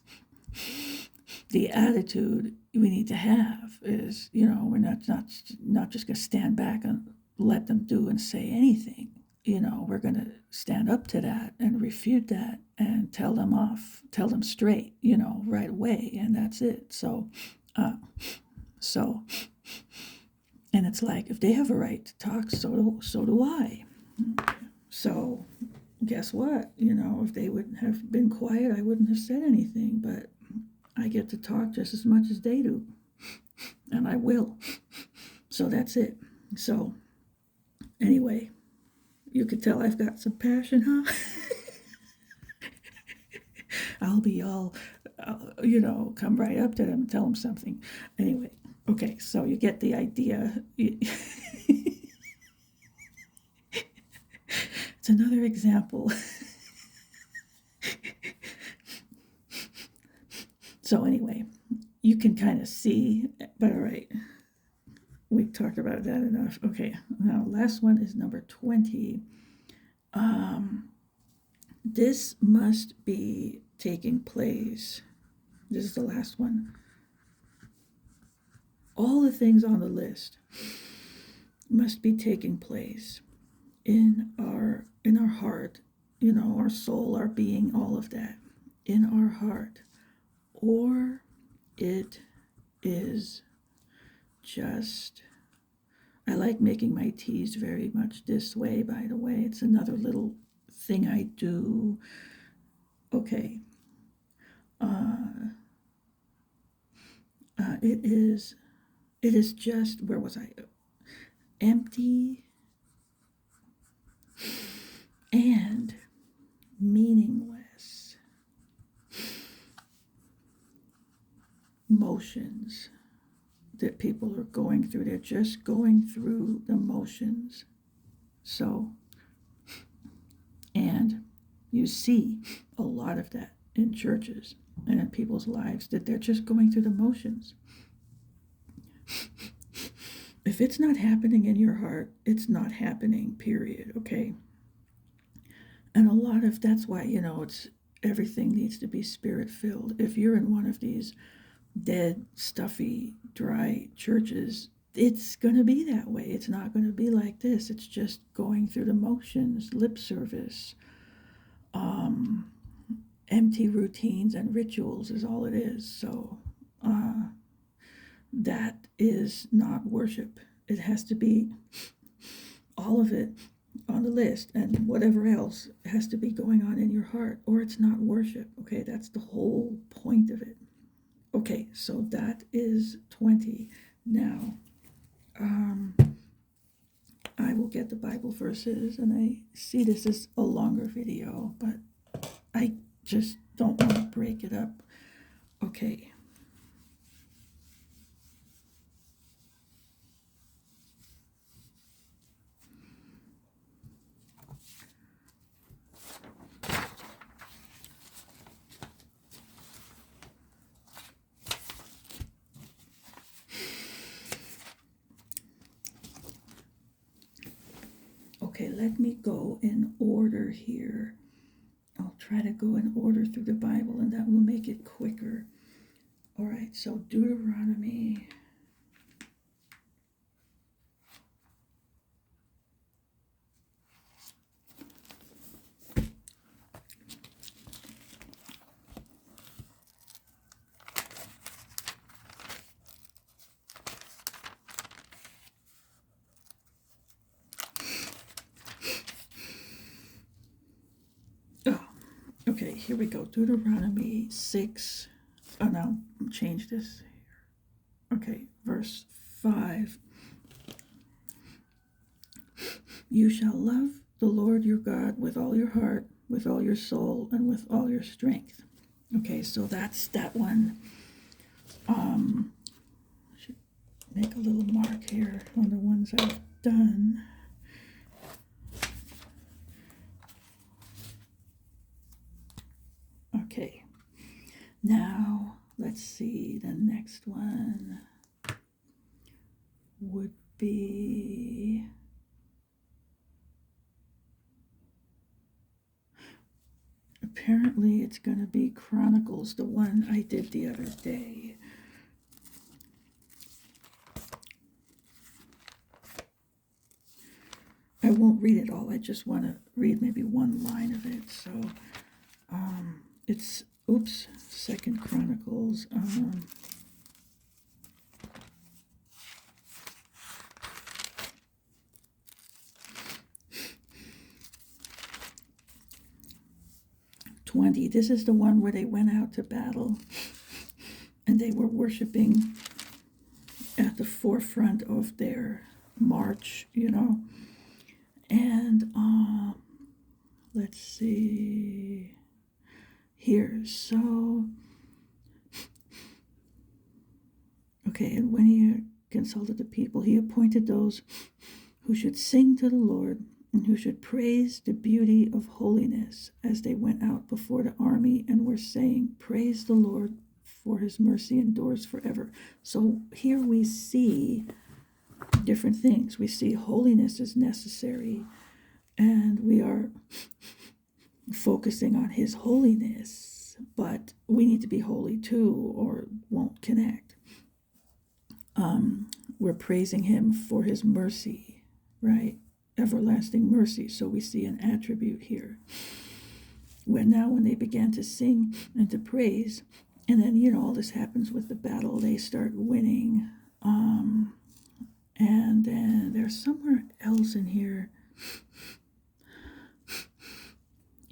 the attitude we need to have is, we're not just going to stand back and let them do and say anything. We're going to stand up to that and refute that and tell them off, tell them straight, right away, and that's it. So, and it's like, if they have a right to talk, so do I. So, guess what? If they would have been quiet, I wouldn't have said anything, but I get to talk just as much as they do, and I will. So that's it. So, anyway, you could tell I've got some passion, huh? I'll be all, come right up to them and tell them something. Anyway, okay, so you get the idea. It's another example. So anyway, you can kind of see, but all right, we talked about that enough. Okay, now last one is number 20. This must be taking place. This is the last one. All the things on the list must be taking place in our heart, our soul, our being, all of that in our heart, or it is just, I like making my teas very much this way, by the way. It's another little thing I do. Okay. It is just, where was I? Empty and meaningless motions that people are going through. They're just going through the motions. So, and you see a lot of that in churches and in people's lives, that they're just going through the motions. If it's not happening in your heart, it's not happening, period, okay? And a lot of that's why, it's everything needs to be spirit filled. If you're in one of these dead, stuffy, dry churches, it's going to be that way. It's not going to be like this. It's just going through the motions, lip service, empty routines and rituals is all it is. So that is not worship. It has to be all of it on the list, and whatever else has to be going on in your heart, or it's not worship. Okay, that's the whole point of it. Okay, so that is 20. Now, I will get the Bible verses, and I see this is a longer video, but I just don't want to break it up. Okay. Okay, let me go in order here. I'll try to go in order through the Bible, and that will make it quicker. All right, so Deuteronomy. here we go. Deuteronomy 6. Oh, no, change this here. Okay, verse 5. You shall love the Lord your God with all your heart, with all your soul, and with all your strength. Okay, so that's that one. Should make a little mark here on the ones I've done. Okay, now let's see, the next one would be apparently it's going to be Chronicles, the one I did the other day. I won't read it all. I just want to read maybe one line of it. So it's, Second Chronicles. This is the one where they went out to battle and they were worshiping at the forefront of their march, And let's see here. So, okay, and when he consulted the people, he appointed those who should sing to the Lord and who should praise the beauty of holiness as they went out before the army and were saying, praise the Lord, for his mercy endures forever. So here we see different things. We see holiness is necessary, and we are focusing on his holiness, but we need to be holy too, or it won't connect. We're praising him for his mercy, right? Everlasting mercy. So we see an attribute here. When they began to sing and to praise, and then all this happens with the battle, they start winning. And then there's somewhere else in here,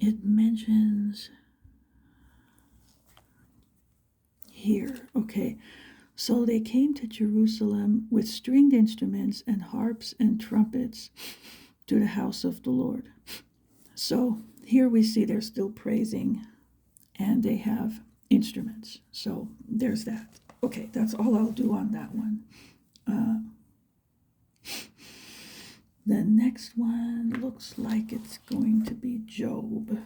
it mentions here, okay, so they came to Jerusalem with stringed instruments and harps and trumpets to the house of the Lord. So here we see they're still praising and they have instruments. So there's that. Okay, that's all I'll do on that one. The next one looks like it's going to be Job.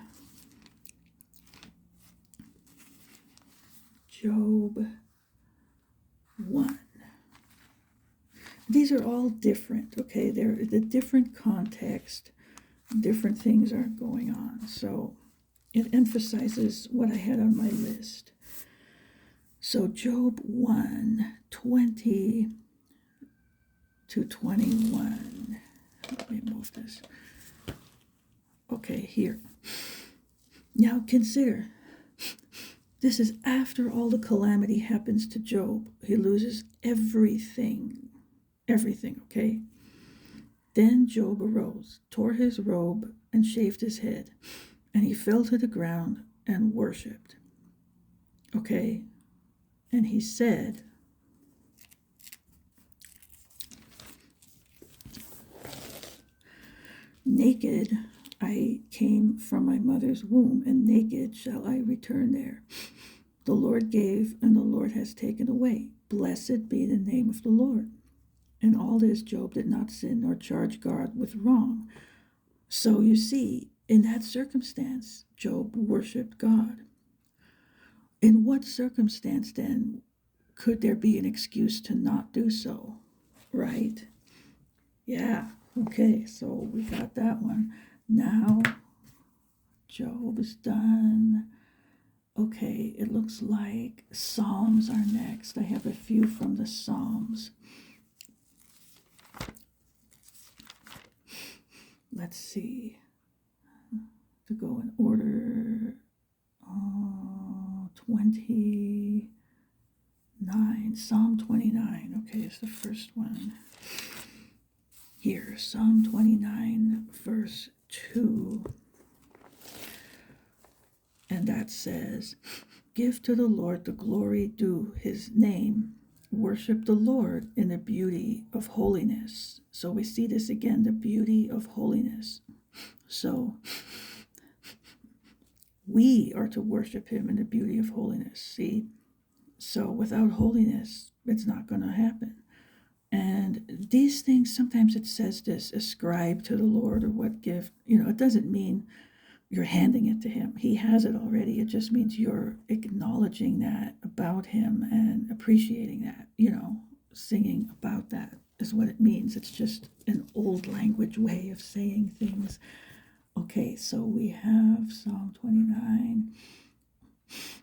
Job 1. These are all different, okay? They're the different context, different things are going on. So it emphasizes what I had on my list. So Job 1, 20 to 21. Let me move this. Okay, here. Now consider, this is after all the calamity happens to Job. He loses everything, okay? Then Job arose, tore his robe, and shaved his head, and he fell to the ground and worshipped. Okay? And he said, naked I came from my mother's womb, and naked shall I return there. The Lord gave, and the Lord has taken away. Blessed be the name of the Lord. In all this, Job did not sin nor charge God with wrong. So you see, in that circumstance, Job worshipped God. In what circumstance, then, could there be an excuse to not do so? Right? Yeah. Okay, so we got that one. Now, Job is done. Okay, it looks like Psalms are next. I have a few from the Psalms. Let's see. To go in order. 29. Psalm 29. Okay, it's the first one. Here, Psalm 29, verse 2. And that says, give to the Lord the glory due his name. Worship the Lord in the beauty of holiness. So we see this again, the beauty of holiness. So we are to worship him in the beauty of holiness. See? So without holiness, it's not going to happen. And these things, sometimes it says this, ascribe to the Lord or what gift. It doesn't mean you're handing it to him. He has it already. It just means you're acknowledging that about him and appreciating that, singing about that is what it means. It's just an old language way of saying things. Okay, so we have Psalm 29.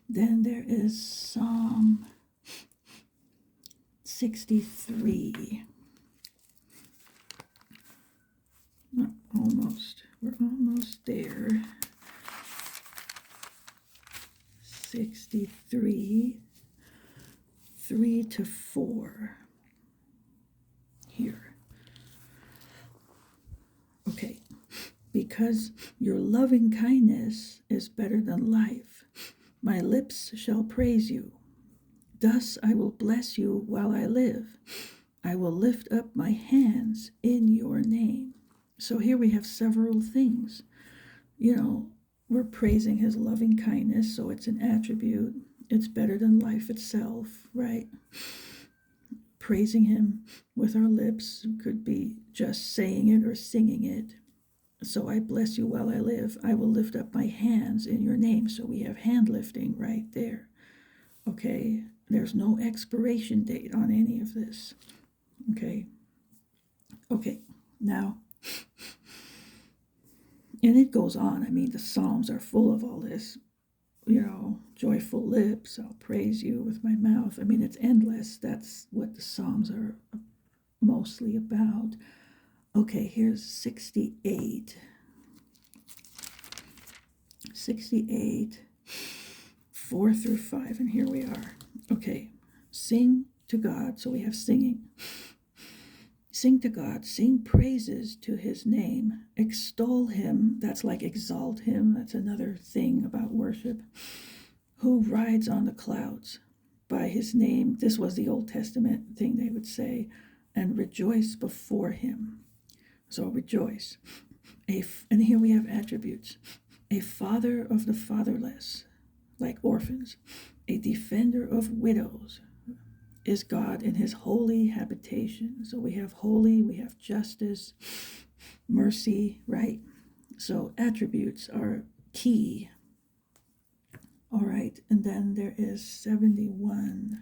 Then there is Psalm 63. We're almost there. 63, 3-4 here. Okay, because your loving kindness is better than life, my lips shall praise you. Thus I will bless you while I live. I will lift up my hands in your name. So here we have several things. We're praising his loving kindness, so it's an attribute. It's better than life itself, right? Praising him with our lips could be just saying it or singing it. So I bless you while I live. I will lift up my hands in your name. So we have hand lifting right there. Okay, there's no expiration date on any of this. Okay, now, and it goes on. I mean, the Psalms are full of all this, joyful lips, I'll praise you with my mouth. I mean, it's endless. That's what the Psalms are mostly about. Okay, here's 68. 68, 4-5, and here we are. Okay, sing to God. So we have singing. Sing to God, sing praises to his name, extol him, that's like exalt him, that's another thing about worship, who rides on the clouds by his name. This was the Old Testament thing they would say, and rejoice before him. So rejoice. And here we have attributes. A father of the fatherless, like orphans, a defender of widows, is God in his holy habitation. So we have holy, we have justice, mercy, right? So attributes are key. All right, and then there is 71.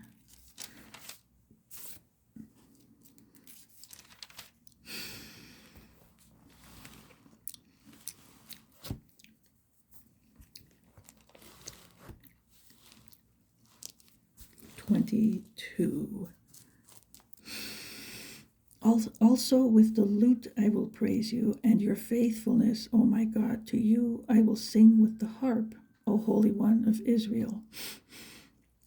(22) Also with the lute I will praise you, and your faithfulness, O my God. To you I will sing with the harp, O Holy One of Israel.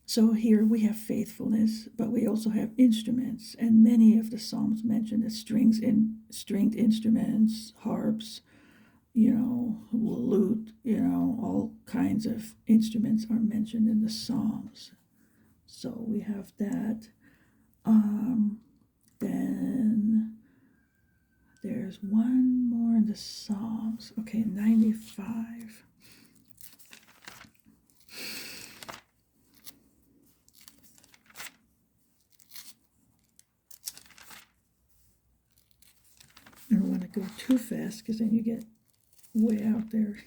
So here we have faithfulness, but we also have instruments, and many of the Psalms mention the stringed instruments, harps, lute, all kinds of instruments are mentioned in the Psalms. So we have that. Then there's one more in the Psalms. Okay, 95. I don't want to go too fast because then you get way out there.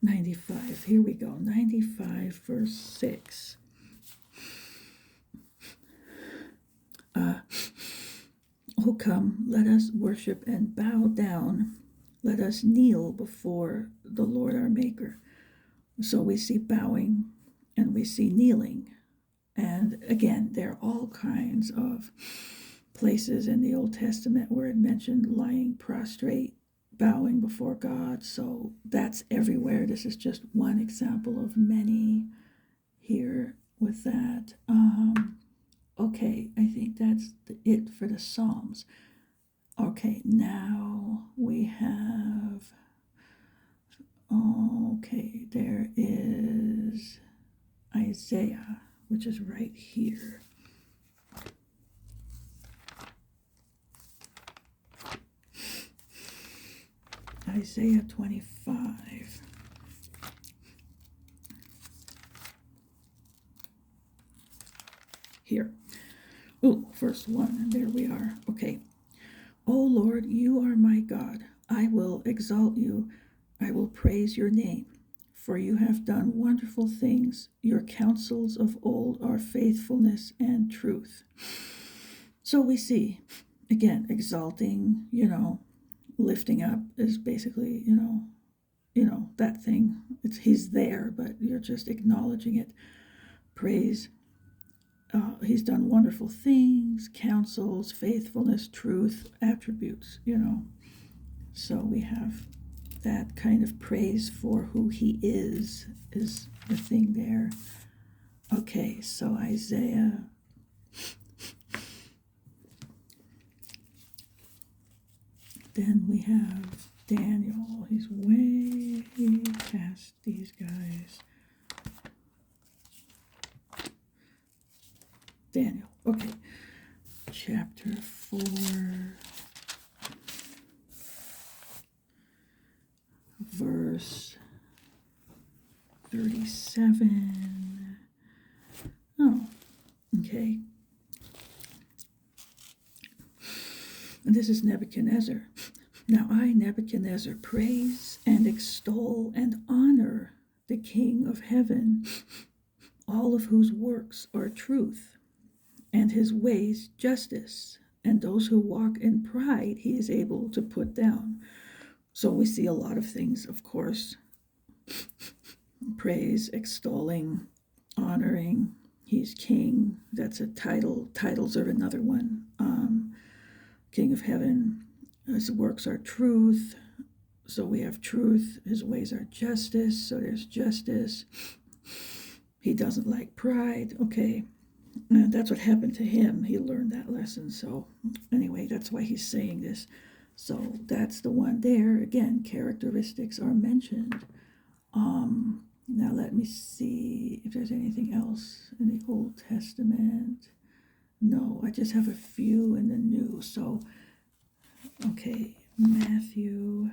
95. Here we go. 95, verse 6. Oh, come, let us worship and bow down. Let us kneel before the Lord our Maker. So we see bowing and we see kneeling. And again, there are all kinds of places in the Old Testament where it mentioned lying prostrate, bowing before God. So that's everywhere. This is just one example of many here with that. Okay, I think that's it for the Psalms. Okay, now we have Okay, there is Isaiah, which is right here. Isaiah 25. Here. Oh, verse 1, and there we are. Okay. O Lord, you are my God. I will exalt you. I will praise your name. For you have done wonderful things. Your counsels of old are faithfulness and truth. So we see, again, exalting, lifting up is basically, that thing. He's there, but you're just acknowledging it. Praise. He's done wonderful things, counsels, faithfulness, truth, attributes, So we have that kind of praise for who he is the thing there. Okay, so Isaiah. Then we have Daniel. He's way past these guys. Daniel. Okay. Chapter 4. Verse 37. Oh, okay. And this is Nebuchadnezzar. Now I, Nebuchadnezzar, praise and extol and honor the King of heaven, all of whose works are truth, and his ways justice, and those who walk in pride he is able to put down. So we see a lot of things, of course. Praise, extolling, honoring. He's king. That's a title. Titles are another one. King of heaven. His works are truth. So we have truth. His ways are justice. So there's justice. He doesn't like pride. Okay. And that's what happened to him. He learned that lesson. So anyway, that's why he's saying this. So that's the one there. Again, characteristics are mentioned. Now let me see if there's anything else in the Old Testament. No, I just have a few in the New. So, okay, Matthew.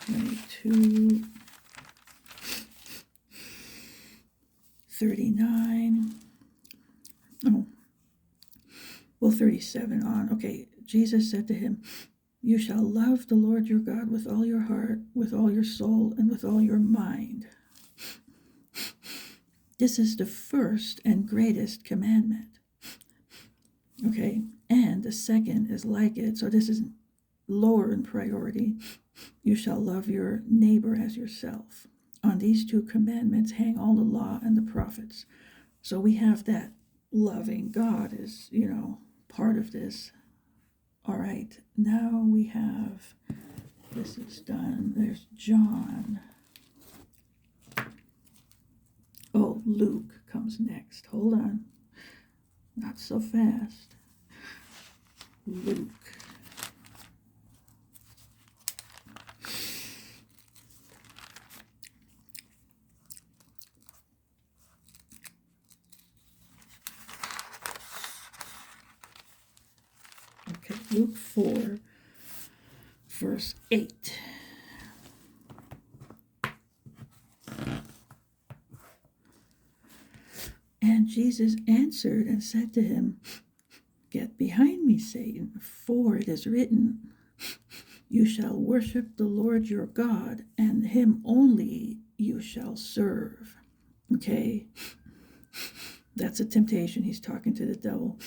(22) 39. Oh, well, 37 on. Okay, Jesus said to him, "You shall love the Lord your God with all your heart, with all your soul, and with all your mind. This is the first and greatest commandment." Okay, and the second is like it. So this is lower in priority. You shall love your neighbor as yourself. On these two commandments hang all the law and the prophets. So we have that loving God is, part of this. All right, now we have, this is done. There's John. Oh, Luke comes next. Hold on. Not so fast. Luke. Okay, Luke 4, verse 8. And Jesus answered and said to him, "Get behind me, Satan, for it is written, you shall worship the Lord your God, and him only you shall serve." Okay, that's a temptation. He's talking to the devil.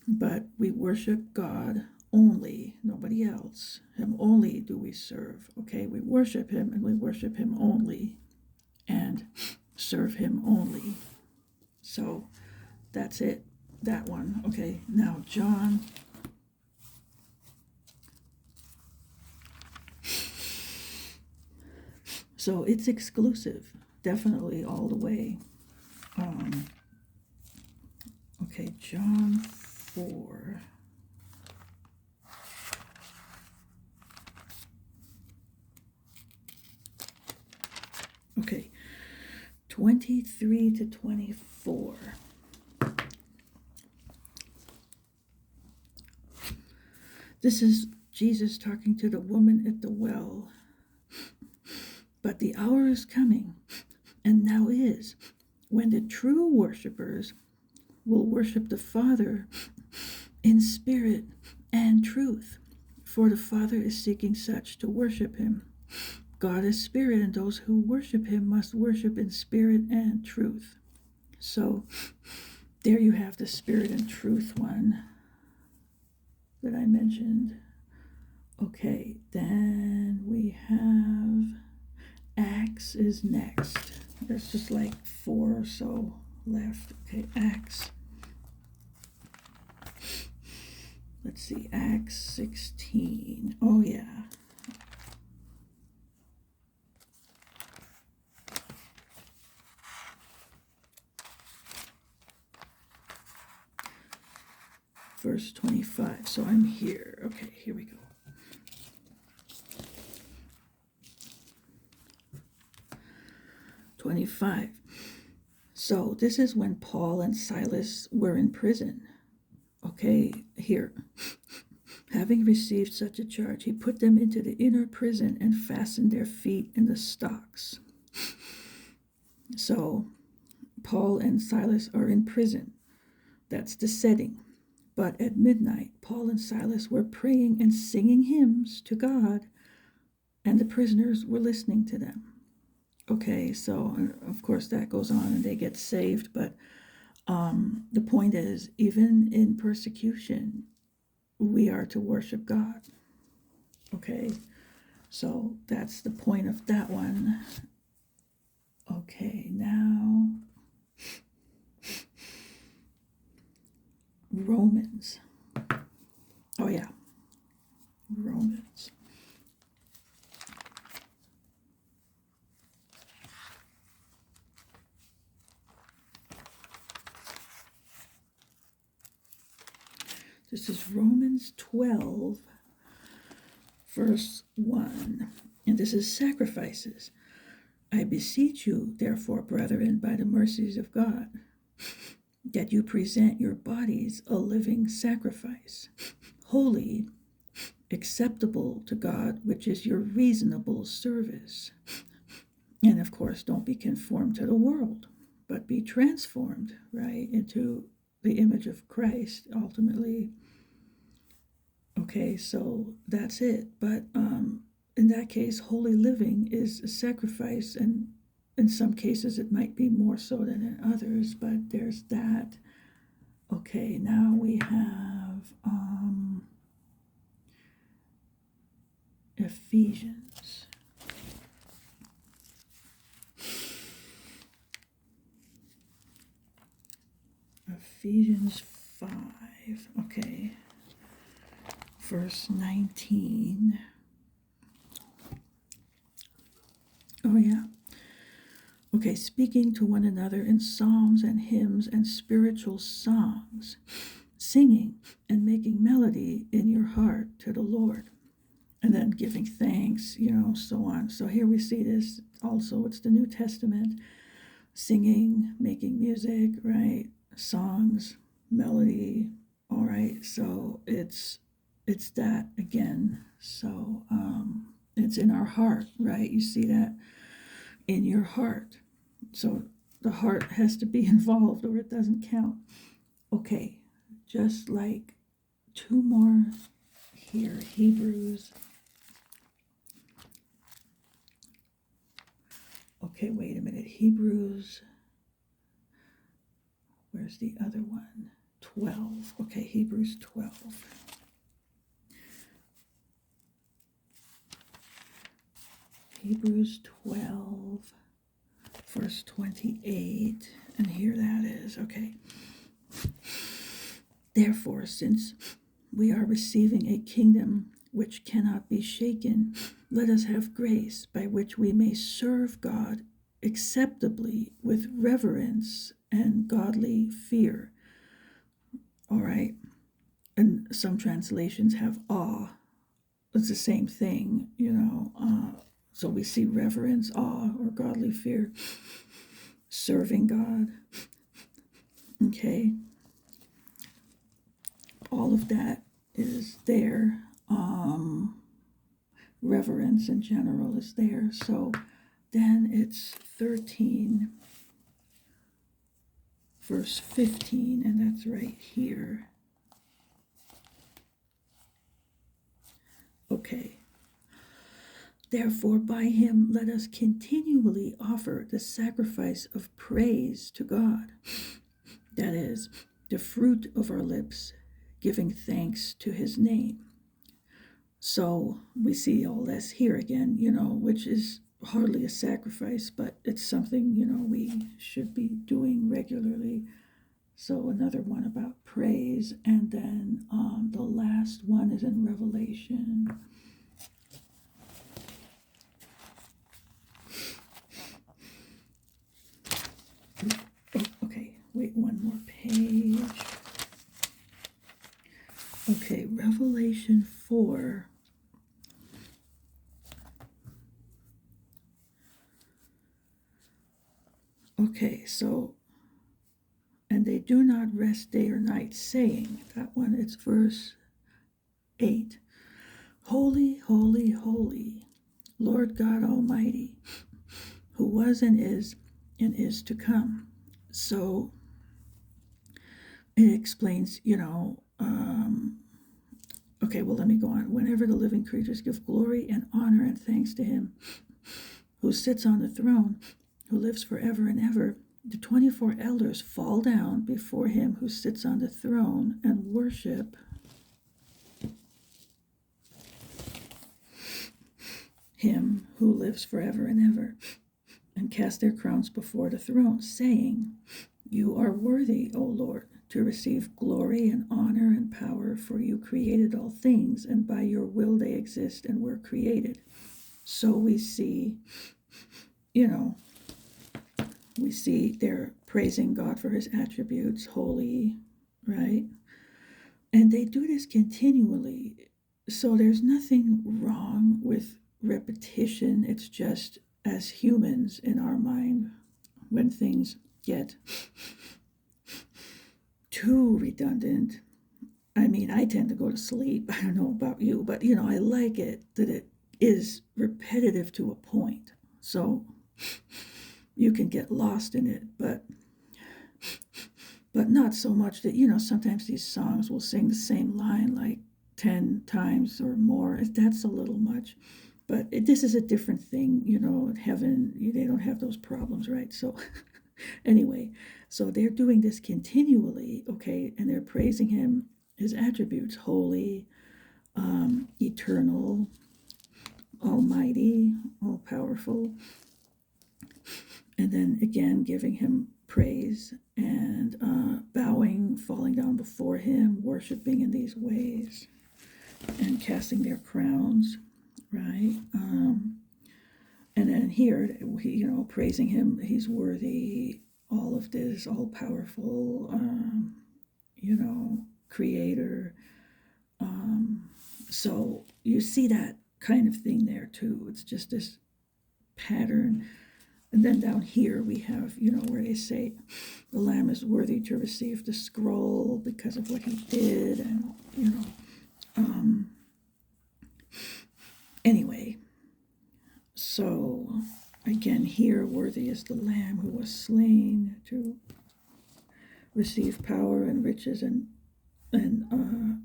But we worship God only, nobody else. Him only do we serve. Okay, we worship him and we worship him only and serve him only. So that's it, that one. Okay, now John. So it's exclusive, definitely all the way. Okay, John 4. 23 to 24. This is Jesus talking to the woman at the well. But the hour is coming, and now is, when the true worshipers will worship the Father in spirit and truth, for the Father is seeking such to worship him. God is spirit, and those who worship him must worship in spirit and truth. So there you have the spirit and truth one that I mentioned. Okay, then we have Acts is next. There's just like 4 or so left. Okay, Acts. Let's see, Acts 16. Oh, yeah. Verse 25. So I'm here. Okay, here we go. So this is when Paul and Silas were in prison. Okay, here. Having received such a charge, he put them into the inner prison and fastened their feet in the stocks. So Paul and Silas are in prison. That's the setting. But at midnight, Paul and Silas were praying and singing hymns to God, and the prisoners were listening to them. Okay, so of course that goes on and they get saved, but the point is, even in persecution, we are to worship God. Okay, so that's the point of that one. Okay, now Romans. Oh yeah, Romans. This is Romans 12, verse 1. And this is sacrifices. I beseech you, therefore, brethren, by the mercies of God, that you present your bodies a living sacrifice, holy, acceptable to God, which is your reasonable service. And of course, don't be conformed to the world, but be transformed, right, into the image of Christ, ultimately. Okay, so that's it. But in that case, holy living is a sacrifice, and in some cases it might be more so than in others, but there's that. Okay, now we have Ephesians. Ephesians 5. Okay. Verse 19. Oh, yeah. Okay, speaking to one another in psalms and hymns and spiritual songs, singing and making melody in your heart to the Lord, and then giving thanks, so on. So here we see this also. It's the New Testament, singing, making music, right? Songs, melody, all right? So it's that again. So it's in our heart, right? You see that in your heart. So the heart has to be involved or it doesn't count. Okay, just like 2 more here. Hebrews. Okay, wait a minute. Hebrews. Where's the other one? 12. Okay, Hebrews 12. Hebrews 12, verse 28, and here that is. Okay. Therefore, since we are receiving a kingdom which cannot be shaken, let us have grace by which we may serve God acceptably with reverence and godly fear. All right. And some translations have awe. It's the same thing, So we see reverence, awe, or godly fear. serving God. Okay. All of that is there. Reverence in general is there. So then it's 13, verse 15, and that's right here. Okay. Therefore, by him let us continually offer the sacrifice of praise to God. That is, the fruit of our lips, giving thanks to his name. So we see all this here again, which is hardly a sacrifice, but it's something, we should be doing regularly. So another one about praise. And then the last one is in Revelation. Okay, wait, one more page. Okay, Revelation 4. Okay, so, and they do not rest day or night, saying, that one, it's verse 8. Holy, holy, holy, Lord God Almighty, who was and is to come. So it explains, okay, well, let me go on. Whenever the living creatures give glory and honor and thanks to him who sits on the throne, who lives forever and ever, the 24 elders fall down before him who sits on the throne and worship him who lives forever and ever, and cast their crowns before the throne, saying, You are worthy, O Lord, to receive glory and honor and power, for you created all things, and by your will they exist and were created. So we see, they're praising God for his attributes, holy, right? And they do this continually. So there's nothing wrong with repetition. It's just as humans in our mind, when things get too redundant, I mean, I tend to go to sleep. I don't know about you, but I like it that it is repetitive to a point. So you can get lost in it, but not so much that, sometimes these songs will sing the same line like 10 times or more. That's a little much. But this is a different thing, in heaven, they don't have those problems, right? So anyway, so they're doing this continually, okay, and they're praising him, his attributes, holy, eternal, almighty, all-powerful, and then again giving him praise and bowing, falling down before him, worshiping in these ways, and casting their crowns, right? And then here, praising him, he's worthy, all of this, all powerful, creator. So you see that kind of thing there too. It's just this pattern. And then down here we have, where they say the Lamb is worthy to receive the scroll because of what he did, and, anyway. So again, here, worthy is the Lamb who was slain to receive power and riches and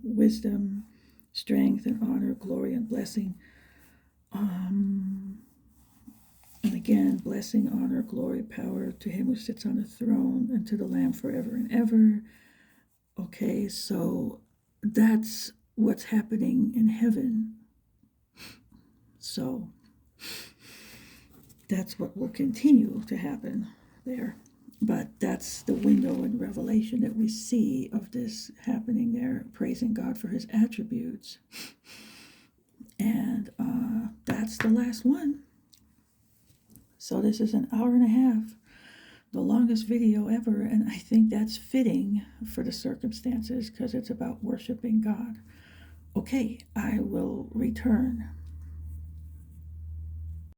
wisdom, strength and honor, glory and blessing. And again, blessing, honor, glory, power to him who sits on the throne and to the Lamb forever and ever. Okay, so that's what's happening in heaven. So that's what will continue to happen there. But that's the window in Revelation that we see of this happening there, praising God for his attributes. And that's the last one. So this is an hour and a half, the longest video ever, and I think that's fitting for the circumstances because it's about worshiping God. Okay, I will return.